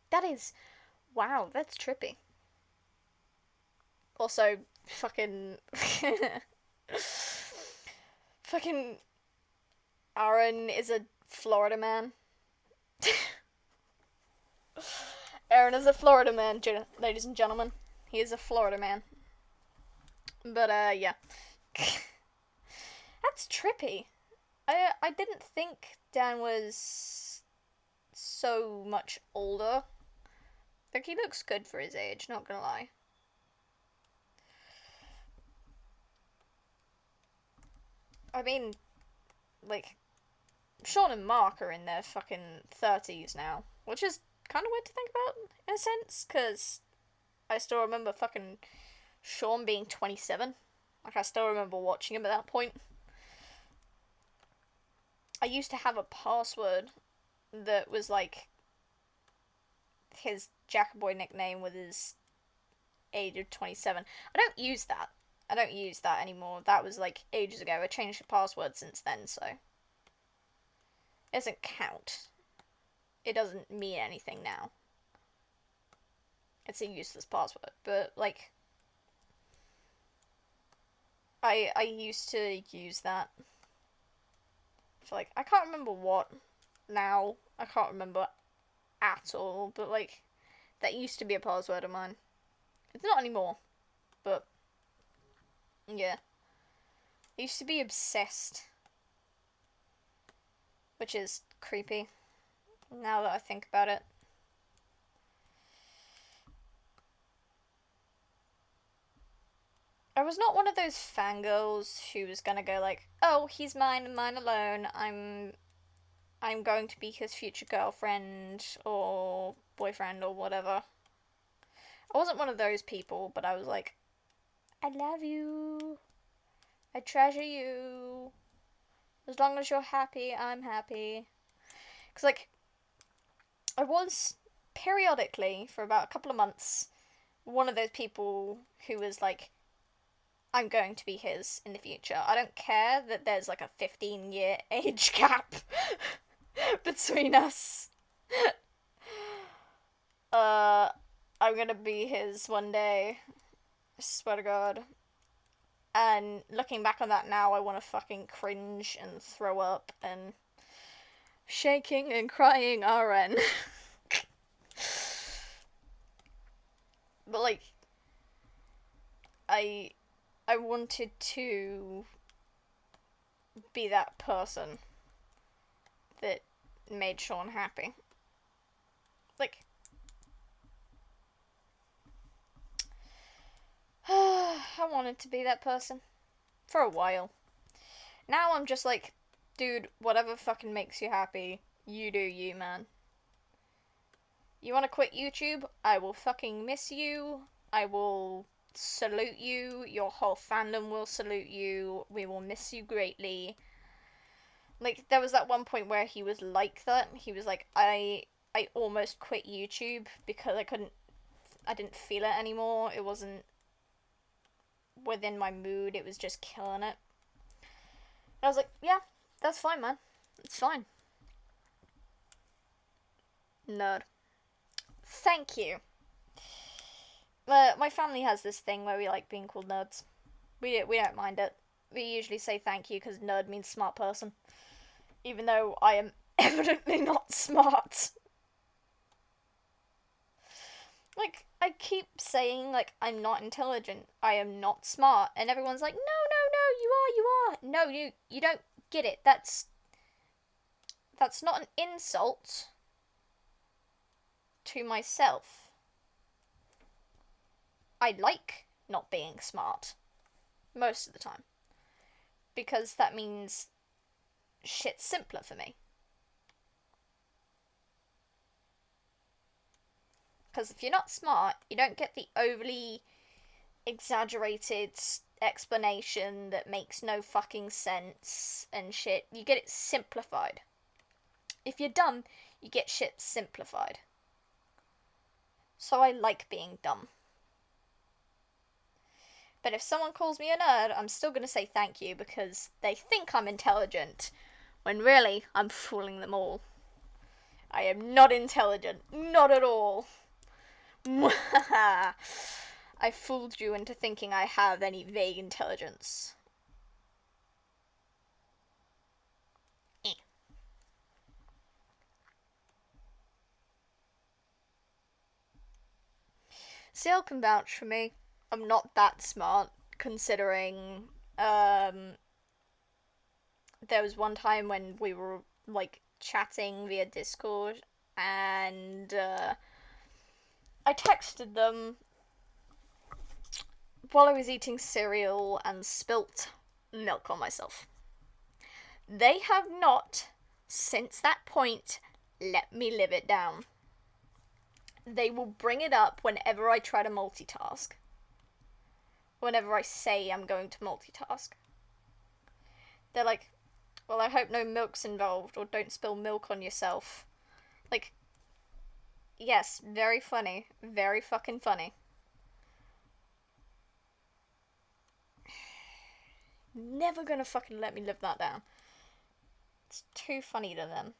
That is... Wow, that's trippy. Also, fucking... fucking... Arin is a Florida man. Arin is a Florida man, ladies and gentlemen. He is a Florida man. But, yeah. That's trippy. I didn't think Dan was so much older. Like, he looks good for his age, not gonna lie. I mean, like, Sean and Mark are in their fucking 30s now, which is kind of weird to think about, in a sense, because I still remember fucking Sean being 27. Like, I still remember watching him at that point. I used to have a password that was, like, his Jackaboy nickname with his age of 27. I don't use that. I don't use that anymore. That was, like, ages ago. I changed the password since then, so... It doesn't count. It doesn't mean anything now. It's a useless password, but, like... I used to use that. For, like, I can't remember what now. I can't remember at all, but, like, that used to be a password of mine. It's not anymore, but, yeah. I used to be obsessed, which is creepy, now that I think about it. I was not one of those fangirls who was gonna go like, oh, he's mine and mine alone, I'm going to be his future girlfriend or boyfriend or whatever. I wasn't one of those people, but I was like, I love you. I treasure you. As long as you're happy, I'm happy. Because, like, I was periodically, for about a couple of months, one of those people who was like, I'm going to be his in the future. I don't care that there's like a 15-year age gap between us. I'm gonna be his one day. I swear to God. And looking back on that now, I want to fucking cringe and throw up and shaking and crying Arin. But like, I wanted to be that person that made Sean happy. Like, I wanted to be that person for a while. Now I'm just like, dude, whatever fucking makes you happy, you do you, man. You want to quit YouTube? I will fucking miss you. I will salute you. Your whole fandom will salute you. We will miss you greatly. Like, there was that one point where he was like that. He was like, I almost quit YouTube because I didn't feel it anymore. It wasn't within my mood. It was just killing it. And I was like, yeah, that's fine, man. It's fine. Nerd. Thank you. My family has this thing where we like being called nerds. We don't mind it. We usually say thank you because nerd means smart person. Even though I am evidently not smart. Like, I keep saying, like, I'm not intelligent. I am not smart. And everyone's like, no, you are. No, you don't get it. That's not an insult to myself. I like not being smart. Most of the time. Because that means shit's simpler for me. Because if you're not smart, you don't get the overly exaggerated explanation that makes no fucking sense and shit. You get it simplified. If you're dumb, you get shit simplified. So I like being dumb. But if someone calls me a nerd, I'm still going to say thank you because they think I'm intelligent, when really I'm fooling them all. I am not intelligent. Not at all. I fooled you into thinking I have any vague intelligence. Sale can vouch for me. I'm not that smart, considering, there was one time when we were, like, chatting via Discord, and, I texted them while I was eating cereal and spilt milk on myself. They have not, since that point, let me live it down. They will bring it up whenever I try to multitask. Whenever I say I'm going to multitask. They're like, well, I hope no milk's involved, or don't spill milk on yourself. Like, yes, very funny. Very fucking funny. Never gonna fucking let me live that down. It's too funny to them.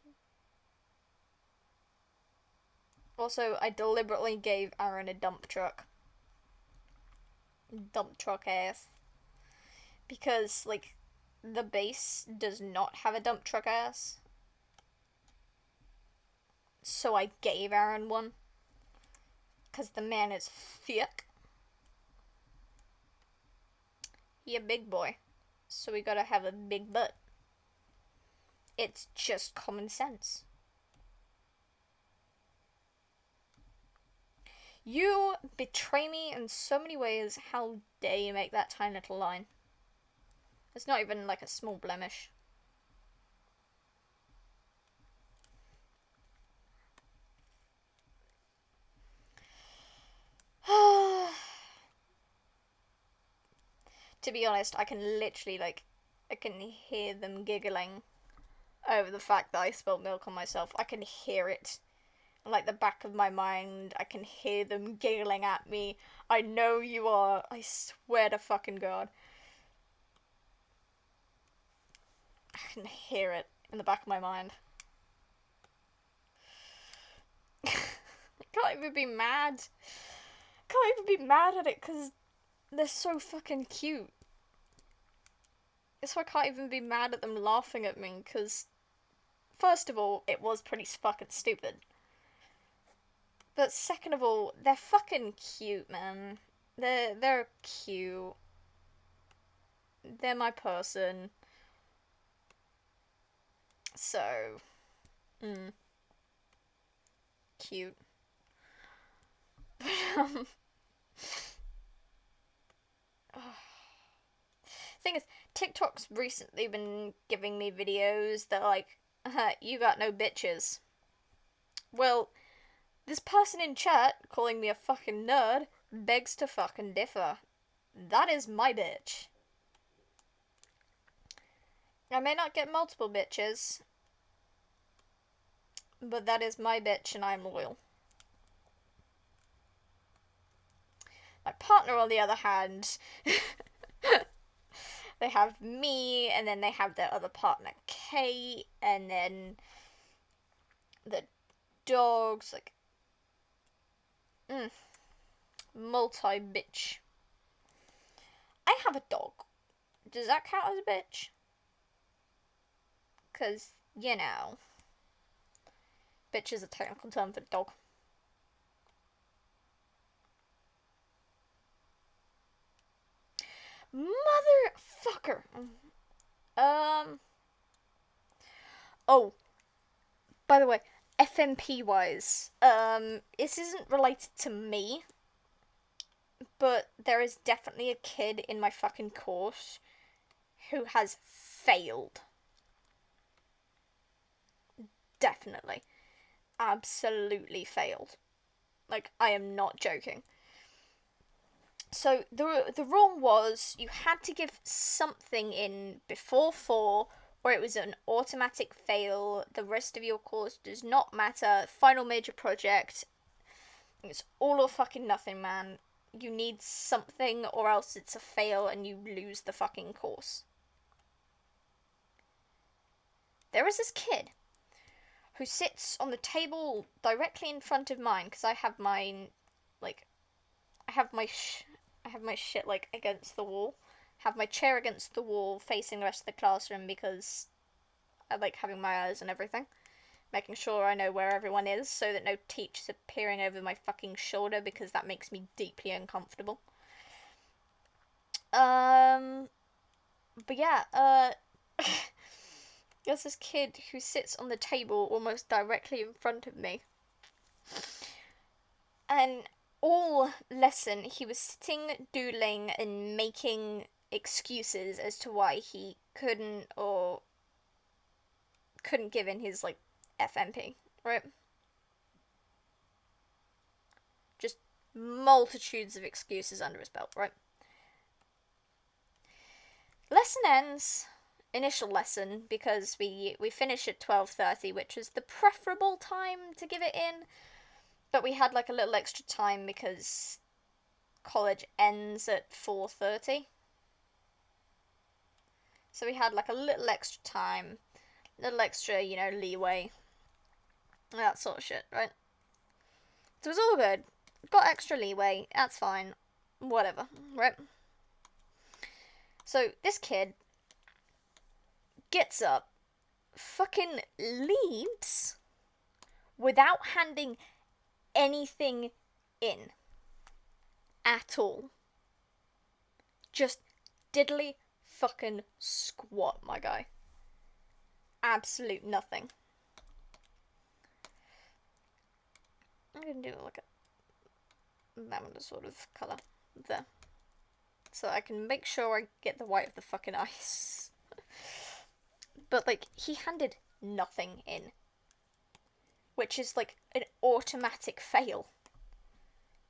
Also, I deliberately gave Arin a dump truck. Dump truck ass. Because, like, the base does not have a dump truck ass. So I gave Arin one. Because the man is thick. He a big boy. So we gotta have a big butt. It's just common sense. You betray me in so many ways. How dare you make that tiny little line? It's not even like a small blemish. To be honest, I can literally, like, I can hear them giggling over the fact that I spilled milk on myself. I can hear it. Like the back of my mind, I can hear them giggling at me. I know you are. I swear to fucking God. I can hear it in the back of my mind. I can't even be mad. I can't even be mad at it because they're so fucking cute. So I can't even be mad at them laughing at me because, first of all, it was pretty fucking stupid. But second of all, they're fucking cute, man. They're cute. They're my person. So, cute. But, thing is, TikTok's recently been giving me videos that are like, you got no bitches. Well, this person in chat calling me a fucking nerd begs to fucking differ. That is my bitch. I may not get multiple bitches, but that is my bitch and I'm loyal. My partner, on the other hand, they have me, and then they have their other partner, Kate, and then the dogs, like, multi-bitch. I have a dog. Does that count as a bitch? Because, you know, bitch is a technical term for dog. Motherfucker. Oh, by the way, FMP wise, this isn't related to me, but there is definitely a kid in my fucking course who has failed. Definitely. Absolutely failed. Like, I am not joking. So, the rule was you had to give something in before 4 or it was an automatic fail, the rest of your course does not matter, final major project, it's all or fucking nothing, man. You need something or else it's a fail and you lose the fucking course. There is this kid who sits on the table directly in front of mine, because I have mine, like, I have my shit, like, against the wall. Have my chair against the wall facing the rest of the classroom because I like having my eyes and everything. Making sure I know where everyone is so that no teachers are peering over my fucking shoulder because that makes me deeply uncomfortable. But yeah, there's this kid who sits on the table almost directly in front of me. And all lesson he was sitting, doodling, and making excuses as to why he couldn't give in his, like, FMP, right? Just multitudes of excuses under his belt, right? Lesson ends, initial lesson, because we finish at 12:30, which was the preferable time to give it in, but we had like a little extra time because college ends at 4:30. So we had like a little extra time, little extra, leeway, that sort of shit, right? So it was all good. Got extra leeway, that's fine. Whatever, right? So this kid gets up, fucking leaves, without handing anything in. At all. Just diddly fucking squat, my guy. Absolute nothing. I'm gonna do like a lavender sort of colour there. So I can make sure I get the white of the fucking ice. But, like, he handed nothing in. Which is, like, an automatic fail.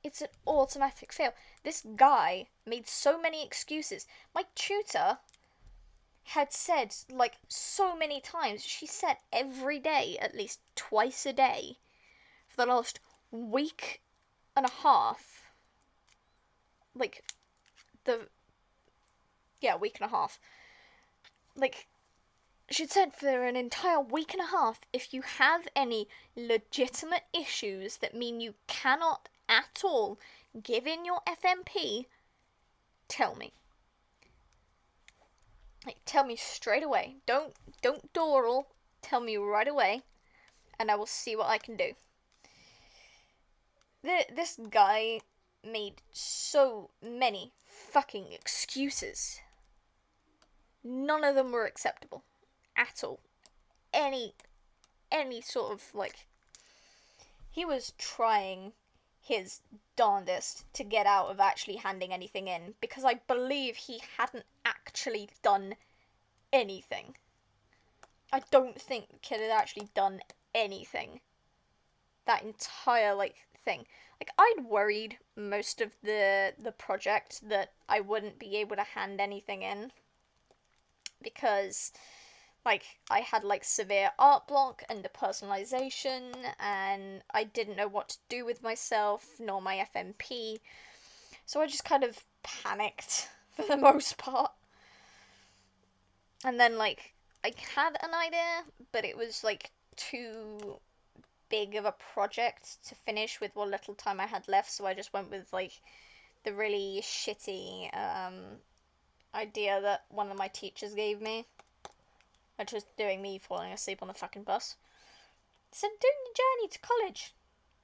It's an automatic fail. This guy made so many excuses. My tutor had said, like, so many times, she said every day, at least twice a day, for the last week and a half. Like, week and a half. Like, she'd said for an entire week and a half, if you have any legitimate issues that mean you cannot at all give in your FMP, tell me. Like, tell me straight away. Don't dawdle. Tell me right away, and I will see what I can do. This guy made so many fucking excuses. None of them were acceptable. At all. Any sort of, like... He was trying his darndest to get out of actually handing anything in, because I believe he hadn't actually done anything. I don't think the kid had actually done anything. That entire, like, thing. Like, I'd worried most of the project that I wouldn't be able to hand anything in. Because, like, I had, like, severe art block and depersonalization, and I didn't know what to do with myself, nor my FMP. So I just kind of panicked, for the most part. And then, like, I had an idea, but it was, like, too big of a project to finish with what little time I had left, so I just went with, like, the really shitty, idea that one of my teachers gave me, which was doing me falling asleep on the fucking bus. He said, doing the journey to college.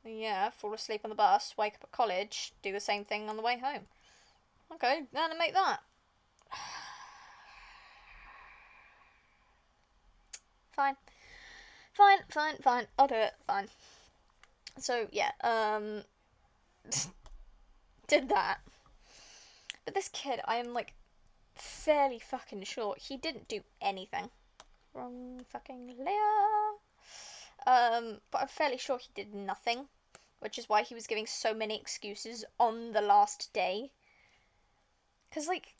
Yeah, fall asleep on the bus, wake up at college, do the same thing on the way home. Okay, animate that. Fine. I'll do it, fine. So, yeah, did that. But this kid, I am, like, fairly fucking sure he didn't do anything. Wrong fucking layer. But I'm fairly sure he did nothing, which is why he was giving so many excuses on the last day. Because, like,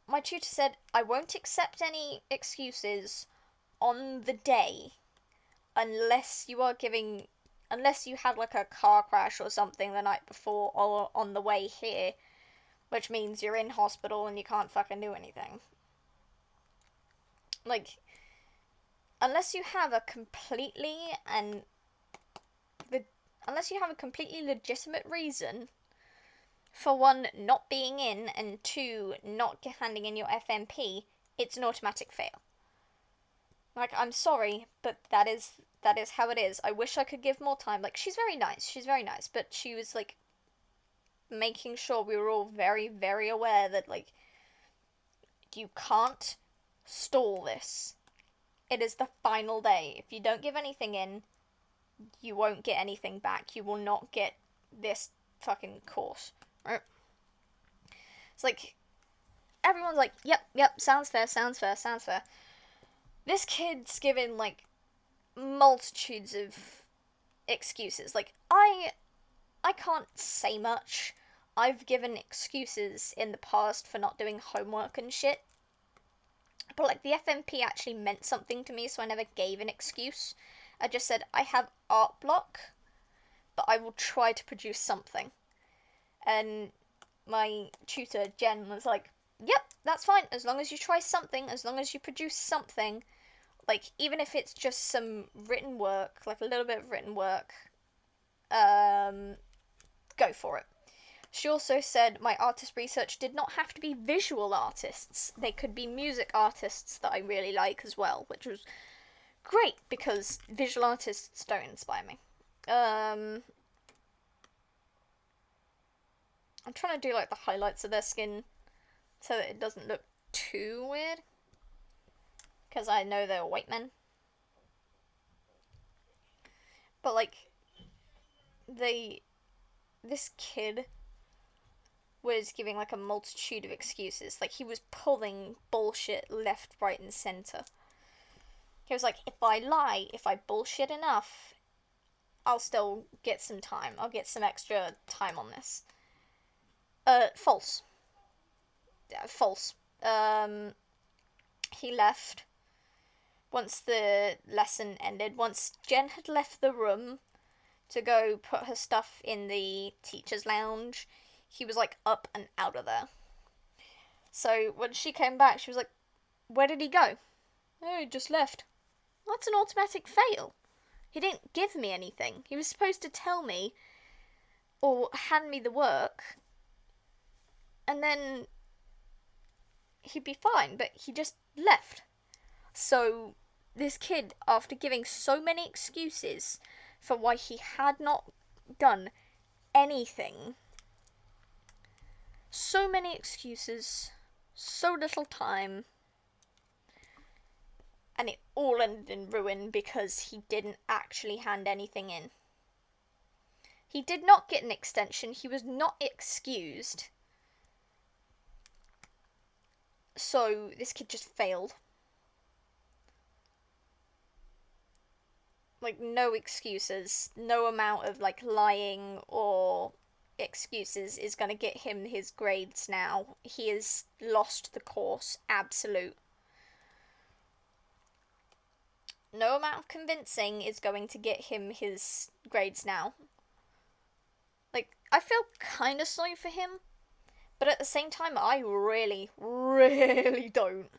my tutor said, I won't accept any excuses on the day, unless you had like a car crash or something the night before or on the way here, which means you're in hospital and you can't fucking do anything. Like, unless you have a completely legitimate reason for one, not being in, and two, not handing in your FMP, it's an automatic fail. Like, I'm sorry, but that is how it is. I wish I could give more time. Like, she's very nice, but she was, like, making sure we were all very, very aware that, like, you can't stall this. It is the final day. If you don't give anything in, you won't get anything back. You will not get this fucking course. Right? It's like, everyone's like, yep, sounds fair. This kid's given, like, multitudes of excuses. Like, I can't say much. I've given excuses in the past for not doing homework and shit. But, like, the FMP actually meant something to me, so I never gave an excuse. I just said, I have art block, but I will try to produce something. And my tutor, Jen, was like, yep, that's fine, as long as you try something, as long as you produce something, like, even if it's just some written work, like a little bit of written work, go for it. She also said my artist research did not have to be visual artists. They could be music artists that I really like as well, which was great, because visual artists don't inspire me. I'm trying to do, like, the highlights of their skin so that it doesn't look too weird, because I know they're white men. But, like, this kid was giving, like, a multitude of excuses. Like, he was pulling bullshit left, right, and center. He was like, if I lie, if I bullshit enough, I'll still get some time. I'll get some extra time on this. False. False. He left once the lesson ended. Once Jen had left the room to go put her stuff in the teacher's lounge, he was, like, up and out of there. So when she came back, she was like, where did he go? Oh, he just left. That's an automatic fail. He didn't give me anything. He was supposed to tell me or hand me the work, and then he'd be fine, but he just left. So this kid, after giving so many excuses for why he had not done anything, so many excuses, so little time, and it all ended in ruin because he didn't actually hand anything in. He did not get an extension. He was not excused. So this kid just failed. Like, no excuses. No amount of, like, lying or excuses is going to get him his grades now. He has lost the course. Absolute. No amount of convincing is going to get him his grades now. Like, I feel kind of sorry for him, but at the same time, I really, really don't.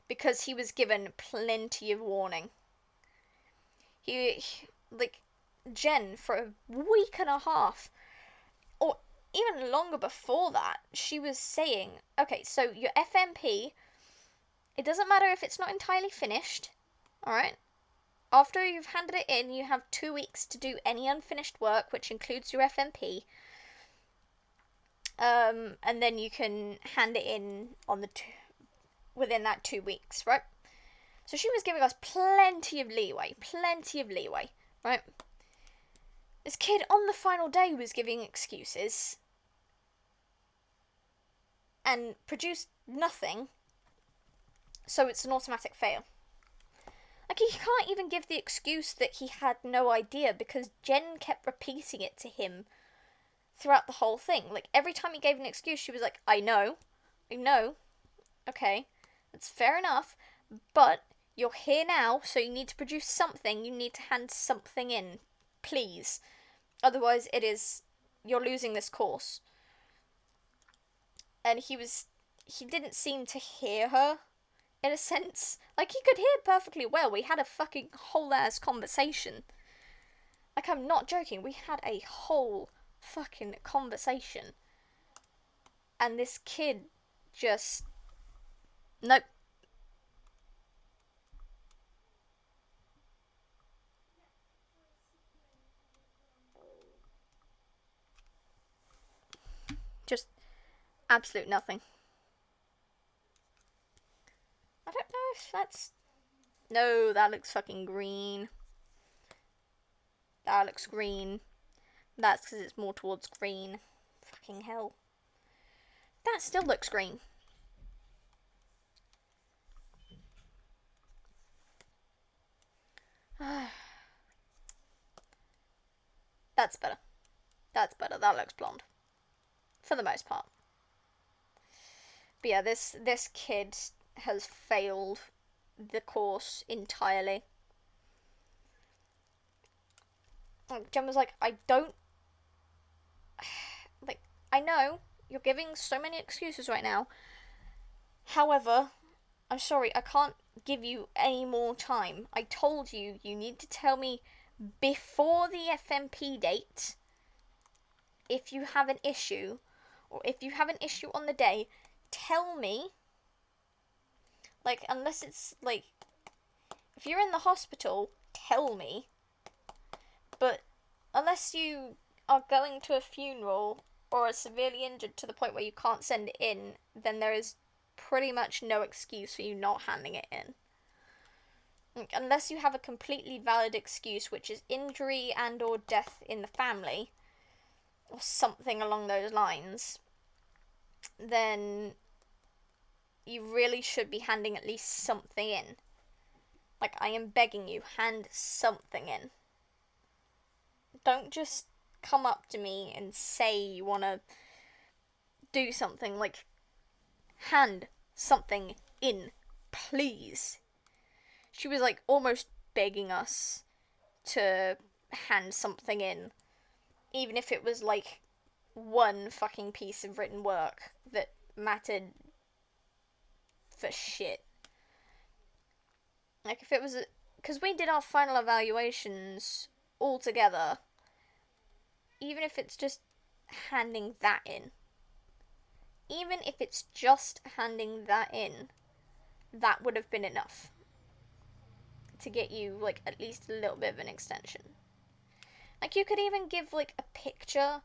Because he was given plenty of warning. Like, Jen, for a week and a half, or even longer before that, she was saying, okay, so your FMP, it doesn't matter if it's not entirely finished, alright? After you've handed it in, you have 2 weeks to do any unfinished work, which includes your FMP. And then you can hand it in on within that 2 weeks, right? So she was giving us plenty of leeway, right? This kid on the final day was giving excuses and produced nothing, so it's an automatic fail. Like, he can't even give the excuse that he had no idea, because Jen kept repeating it to him throughout the whole thing. Like, every time he gave an excuse, she was like, I know, okay, that's fair enough, but You're here now, so you need to produce something. You need to hand something in, please. Otherwise, you're losing this course. And he didn't seem to hear her, in a sense. Like, he could hear perfectly well. We had a fucking whole-ass conversation. Like, I'm not joking. We had a whole fucking conversation. And this kid just... Nope. Just absolute nothing. I don't know if that's... No, that looks fucking green. That looks green. That's because it's more towards green. Fucking hell. That still looks green. That's better. That's better. That looks blonde. For the most part. But yeah, this kid has failed the course entirely. Jen was like, I don't... Like, I know you're giving so many excuses right now. However, I'm sorry, I can't give you any more time. I told you need to tell me before the FMP date if you have an issue, or if you have an issue on the day, tell me. Like, unless it's, like, if you're in the hospital, tell me. But unless you are going to a funeral or are severely injured to the point where you can't send it in, then there is pretty much no excuse for you not handing it in. Like, unless you have a completely valid excuse, which is injury and or death in the family, or something along those lines, then you really should be handing at least something in. Like, I am begging you, hand something in. Don't just come up to me and say you want to do something. Like, hand something in, please. She was, like, almost begging us to hand something in. Even if it was, like, one fucking piece of written work that mattered for shit. Like, if it was... Because we did our final evaluations all together. Even if it's just handing that in. Even if it's just handing that in, that would have been enough to get you, like, at least a little bit of an extension. Like, you could even give, like, a picture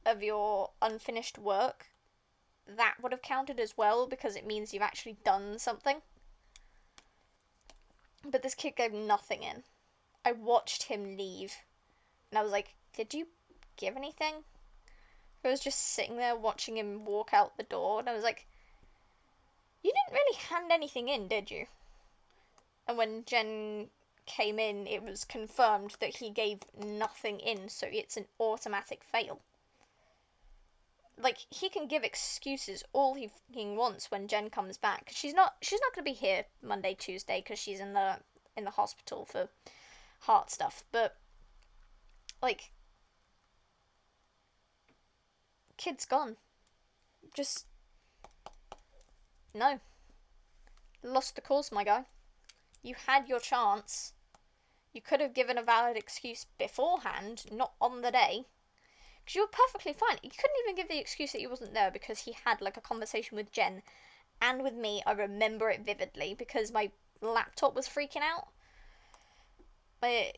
of your unfinished work. That would have counted as well, because it means you've actually done something. But this kid gave nothing in. I watched him leave, and I was like, did you give anything? I was just sitting there watching him walk out the door, and I was like, you didn't really hand anything in, did you? And when Jen came in, it was confirmed that he gave nothing in, so it's an automatic fail. Like, he can give excuses all he fucking wants when Jen comes back. She's not going to be here Monday, Tuesday, because she's in the hospital for heart stuff. But, like, kid's gone. Just, no. Lost the course, my guy. You had your chance. You could have given a valid excuse beforehand, not on the day. Because you were perfectly fine. You couldn't even give the excuse that he wasn't there because he had, like, a conversation with Jen and with me. I remember it vividly because my laptop was freaking out. My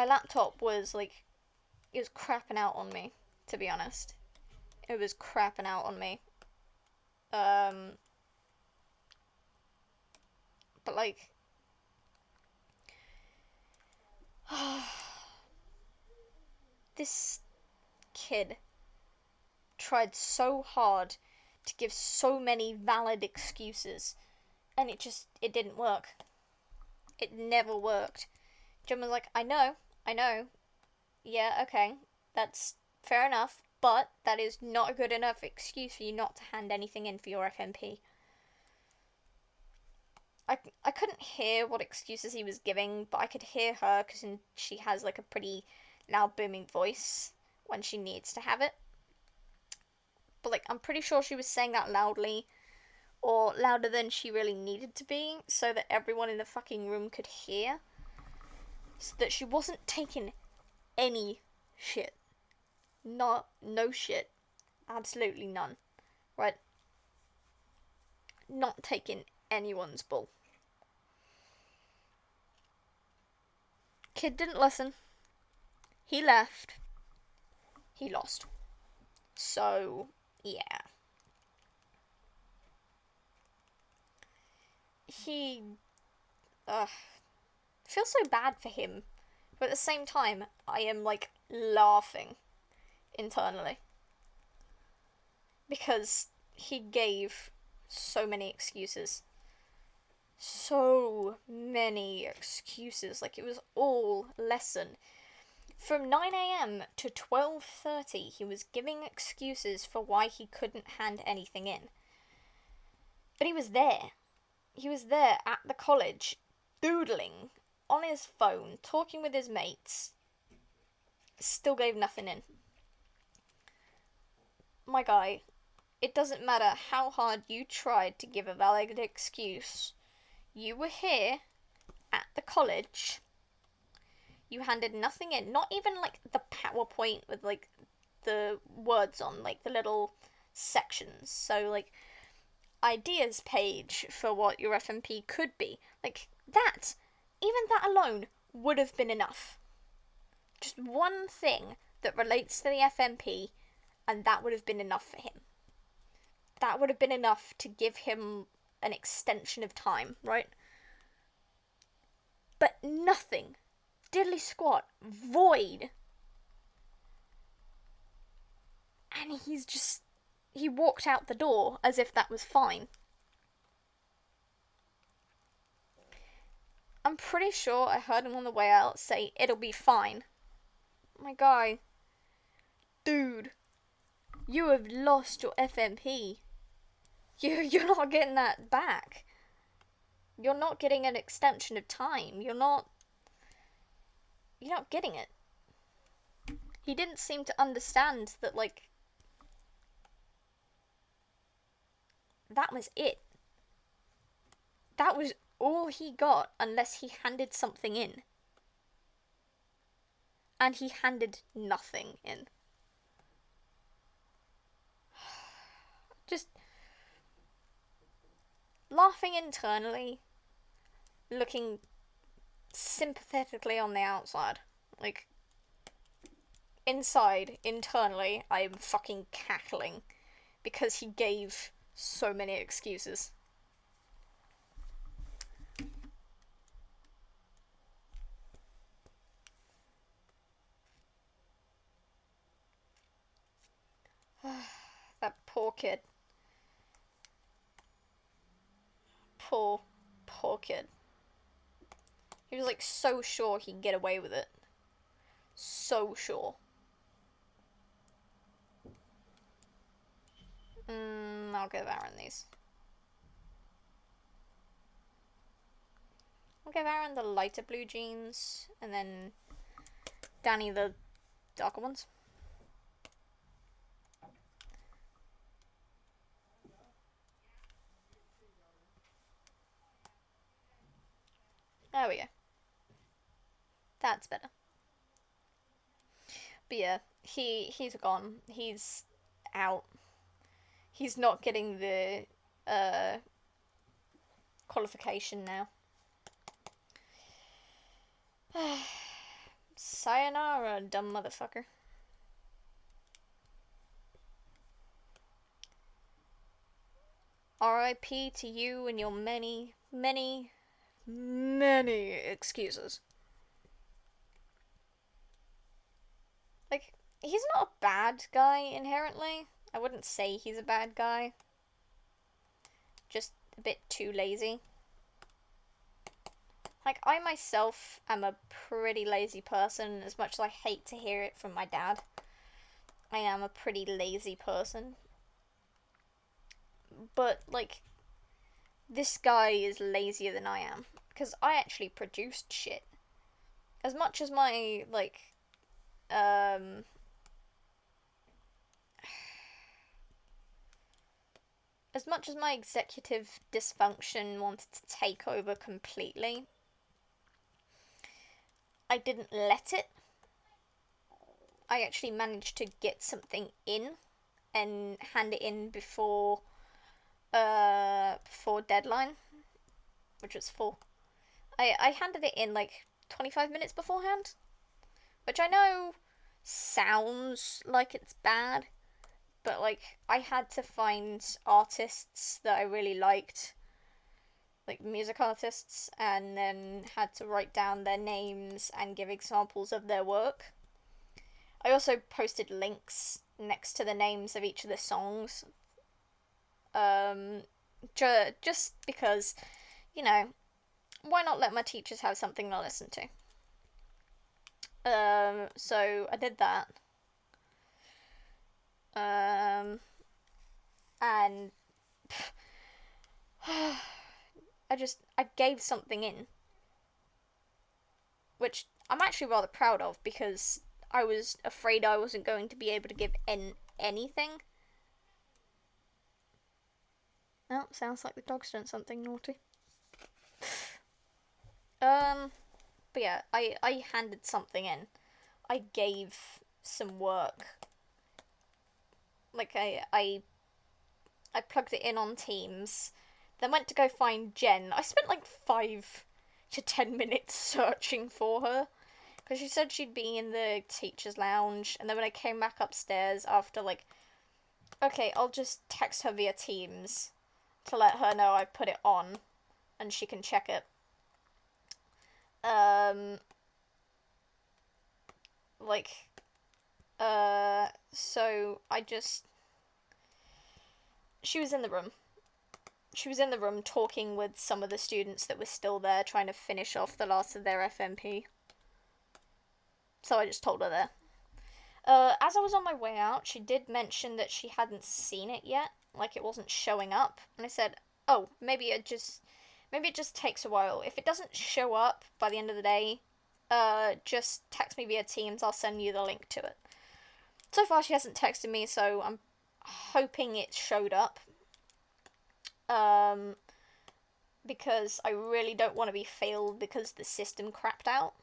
laptop was, like, it was crapping out on me, to be honest. It was crapping out on me. But, like... this kid tried so hard to give so many valid excuses, and it didn't work. It never worked. Jen was like, I know, yeah, okay, that's fair enough, but that is not a good enough excuse for you not to hand anything in for your FMP. I couldn't hear what excuses he was giving, but I could hear her because she has like a pretty loud booming voice when she needs to have it. But like I'm pretty sure she was saying that loudly or louder than she really needed to be so that everyone in the fucking room could hear. So that she wasn't taking any shit. No shit. Absolutely none. Right? Not taking anyone's bull. Kid didn't listen. He left. He lost. So, yeah. He feels so bad for him. But at the same time, I am like laughing internally. Because he gave so many excuses. So many excuses. Like it was all lesson. From 9 a.m. to 12:30, he was giving excuses for why he couldn't hand anything in. But he was there. He was there at the college, doodling on his phone, talking with his mates. Still gave nothing in. My guy, it doesn't matter how hard you tried to give a valid excuse. You were here at the college. You handed nothing in. Not even like the PowerPoint with like the words on, like the little sections. So like ideas page for what your FMP could be. Like that, even that alone would have been enough. Just one thing that relates to the FMP, and that would have been enough for him. That would have been enough to give him an extension of time, right? But nothing. Diddly squat. Void. And he walked out the door as if that was fine. I'm pretty sure I heard him on the way out say, "It'll be fine." My guy. Dude. You have lost your FMP. You're not getting that back. You're not getting an extension of time. You're not getting it. He didn't seem to understand that, like, that was it. That was all he got unless he handed something in. And he handed nothing in. Just laughing internally, looking sympathetically on the outside. Like, inside, internally, I am fucking cackling because he gave so many excuses. That poor kid. Poor kid. He was like so sure he'd get away with it. So sure. I'll give Arin these. I'll give Arin the lighter blue jeans, and then Danny the darker ones. There we go. That's better. But yeah, he's gone. He's out. He's not getting the qualification now. Sayonara, dumb motherfucker. R.I.P. to you and your many, many, many excuses. Like, he's not a bad guy inherently. I wouldn't say he's a bad guy. Just a bit too lazy. Like, I myself am a pretty lazy person, as much as I hate to hear it from my dad. I am a pretty lazy person. But, like, this guy is lazier than I am. Because I actually produced shit. As much as my, like, um... as much as my executive dysfunction wanted to take over completely, I didn't let it. I actually managed to get something in and hand it in before deadline, which was 4. I handed it in like 25 minutes beforehand, which I know sounds like it's bad, but like I had to find artists that I really liked, like music artists, and then had to write down their names and give examples of their work. I also posted links next to the names of each of the songs. Just because, you know, why not let my teachers have something to listen to? So I did that. And I gave something in, which I'm actually rather proud of because I was afraid I wasn't going to be able to give in anything. Oh, sounds like the dog's done something naughty. But yeah, I handed something in. I gave some work. Like I plugged it in on Teams, then went to go find Jen. I spent like 5 to 10 minutes searching for her because she said she'd be in the teacher's lounge, and then when I came back upstairs after like, okay, I'll just text her via Teams to let her know I put it on and she can check it. So she was in the room. She was in the room talking with some of the students that were still there, trying to finish off the last of their FMP. So I just told her there. As I was on my way out, she did mention that she hadn't seen it yet, like it wasn't showing up, and I said, "Oh, maybe it just takes a while. If it doesn't show up by the end of the day, just text me via Teams. I'll send you the link to it." So far, she hasn't texted me, so I'm hoping it showed up. Because I really don't want to be failed because the system crapped out.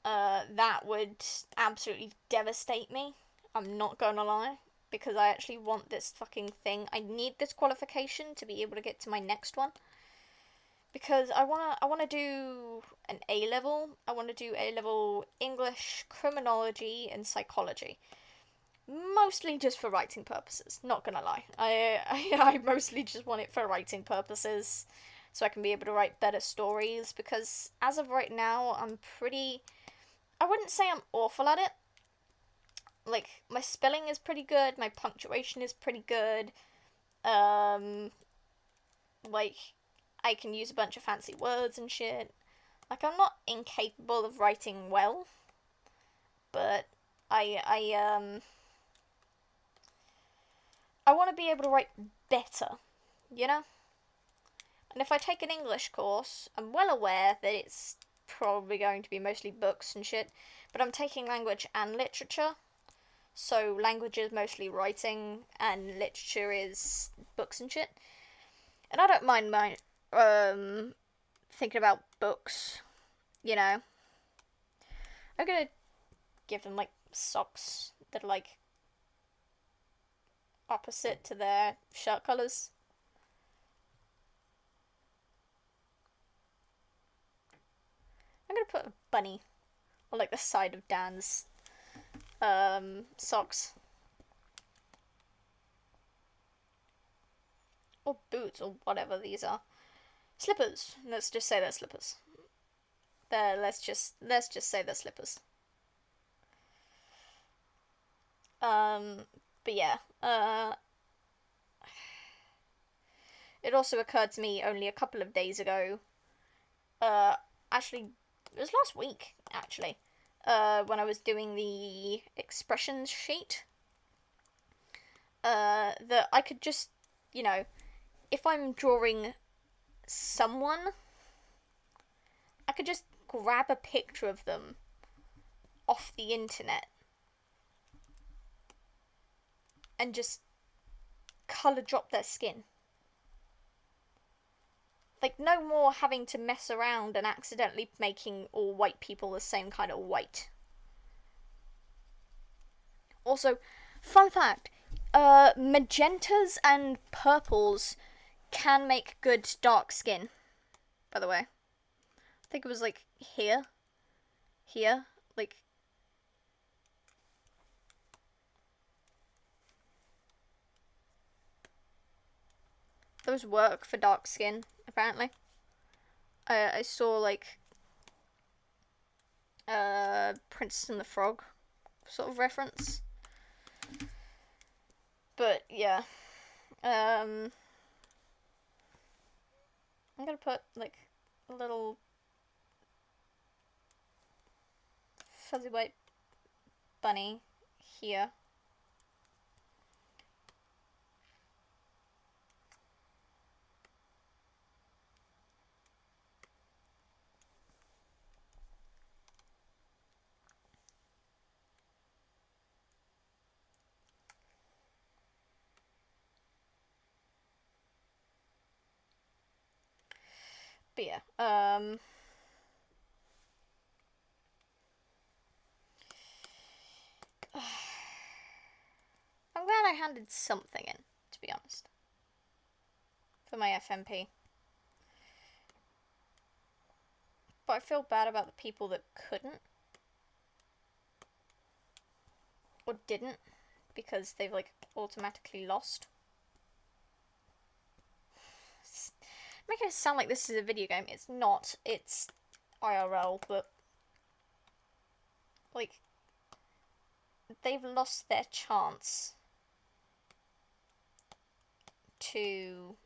That would absolutely devastate me. I'm not gonna lie. Because I actually want this fucking thing. I need this qualification to be able to get to my next one. Because I wanna do an A-level. I wanna do A-level English, criminology, and psychology. Mostly just for writing purposes, not gonna lie. I mostly just want it for writing purposes, so I can be able to write better stories, because as of right now, I wouldn't say I'm awful at it. Like, my spelling is pretty good, my punctuation is pretty good, like, I can use a bunch of fancy words and shit. Like, I'm not incapable of writing well, but I want to be able to write better, you know? And if I take an English course, I'm well aware that it's probably going to be mostly books and shit, but I'm taking language and literature, so language is mostly writing, and literature is books and shit. And I don't mind thinking about books, you know? I'm gonna give them, like, socks that are, like, opposite to their shirt colours. I'm gonna put a bunny on, like, the side of Dan's socks. Or boots, or whatever these are. Slippers. Let's just say they're slippers. Let's just say they're slippers. But yeah. It also occurred to me only a couple of days ago. Actually, it was last week, actually. When I was doing the expressions sheet. That I could just, you know, if I'm drawing someone, I could just grab a picture of them off the internet and just colour drop their skin. Like, no more having to mess around and accidentally making all white people the same kind of white. Also, fun fact, magentas and purples can make good dark skin, by the way. I think it was like here, like, those work for dark skin, apparently. I saw like Princess and the Frog sort of reference. But yeah. I'm gonna put like a little fuzzy white bunny here. But yeah, I'm glad I handed something in, to be honest, for my FMP. But I feel bad about the people that couldn't. Or didn't, because they've like automatically lost. Making it sound like this is a video game. It's not. It's IRL, but like they've lost their chance to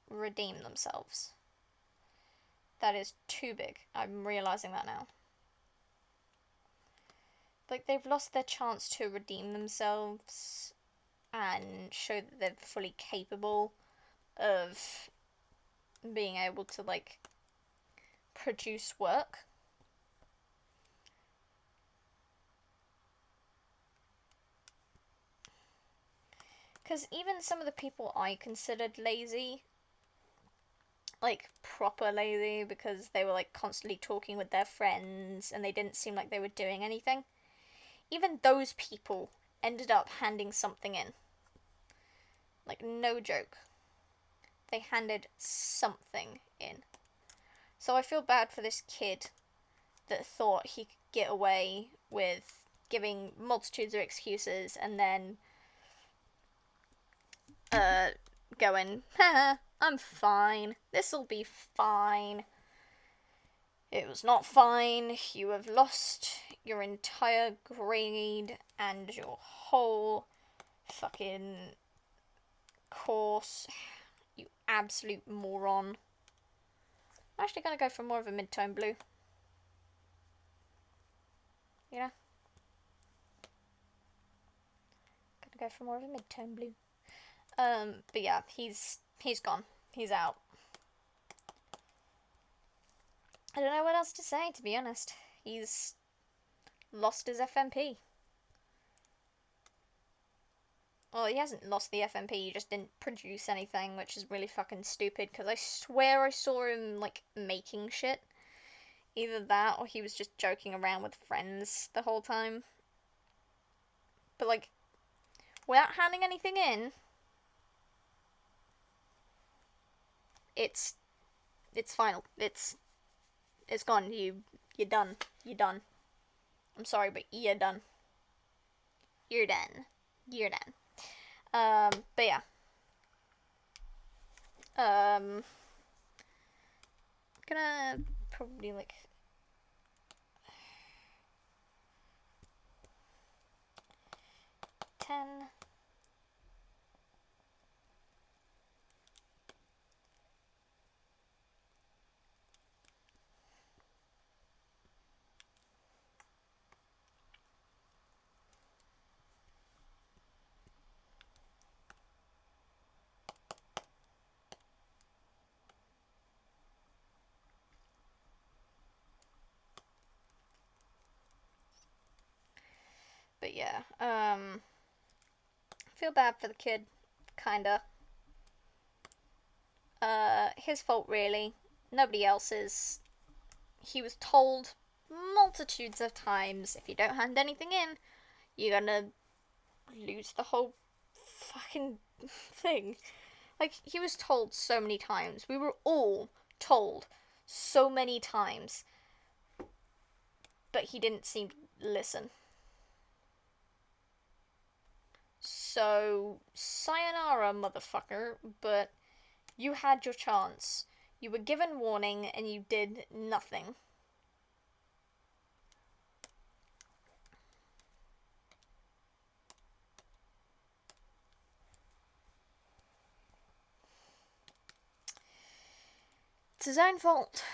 redeem themselves. That is too big. I'm realizing that now. Like, they've lost their chance to redeem themselves and show that they're fully capable of being able to, like, produce work. Because even some of the people I considered lazy, like, proper lazy, because they were, like, constantly talking with their friends and they didn't seem like they were doing anything, even those people ended up handing something in. Like, no joke. They handed something in. So I feel bad for this kid that thought he could get away with giving multitudes of excuses and then going, haha, I'm fine. This'll be fine. It was not fine. You have lost your entire grade and your whole fucking course. You absolute moron. I'm actually gonna go for more of a mid-tone blue. You know? Gonna go for more of a mid-tone blue. But yeah, he's gone. He's out. I don't know what else to say, to be honest. He's lost his FMP. Well, he hasn't lost the FMP, he just didn't produce anything, which is really fucking stupid, because I swear I saw him, like, making shit. Either that, or he was just joking around with friends the whole time. But, like, without handing anything in, it's final. It's gone. You're done. You're done. I'm sorry, but you're done. You're done. You're done. But yeah. Gonna probably like ten. But yeah, feel bad for the kid, kinda. His fault really, nobody else's. He was told multitudes of times, if you don't hand anything in, you're gonna lose the whole fucking thing. Like, he was told so many times. We were all told so many times. But he didn't seem to listen. So, sayonara, motherfucker, but you had your chance. You were given warning and you did nothing. It's his own fault.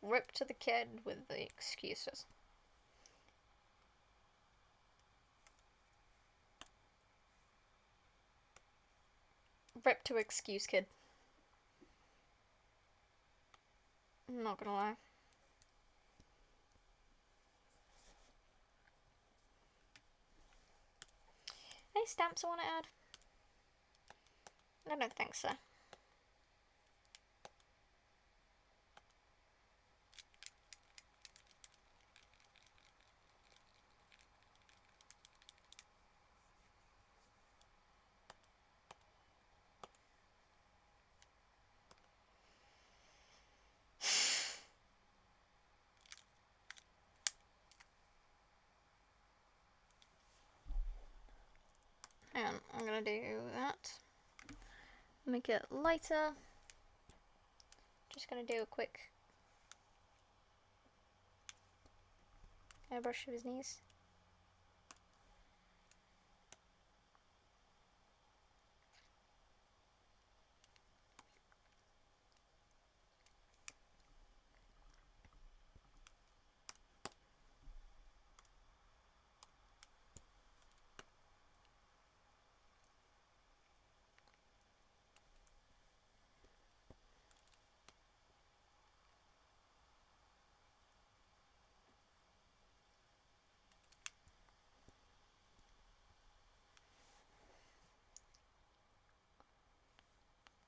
Rip to the kid with the excuses. Rip to excuse kid. I'm not gonna lie. Any stamps I want to add? I don't think so. Hang on, I'm gonna do that. Make it lighter. Just gonna do a quick airbrush of his knees.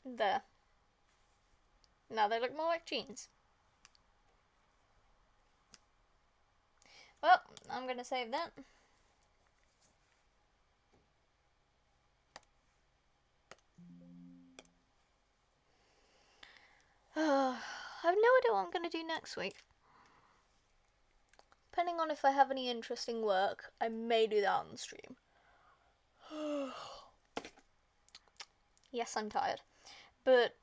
There. Now they look more like jeans. Well, I'm gonna save that. I have no idea what I'm gonna do next week. Depending on if I have any interesting work, I may do that on the stream. Yes, I'm tired. But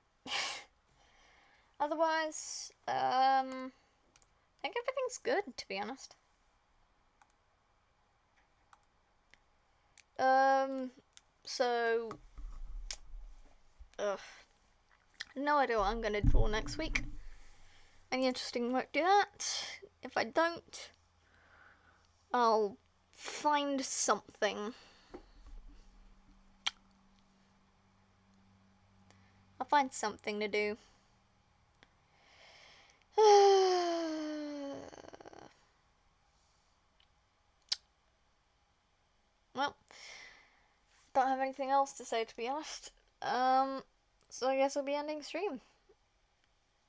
otherwise, I think everything's good, to be honest. So, no idea what I'm gonna draw next week. Any interesting work, do that. If I don't, I'll find something. I'll find something to do. Well, don't have anything else to say, to be honest. So I guess I'll be ending stream.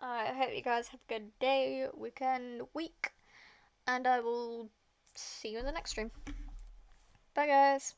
I hope you guys have a good day, weekend, week. and I will see you in the next stream. Bye, guys.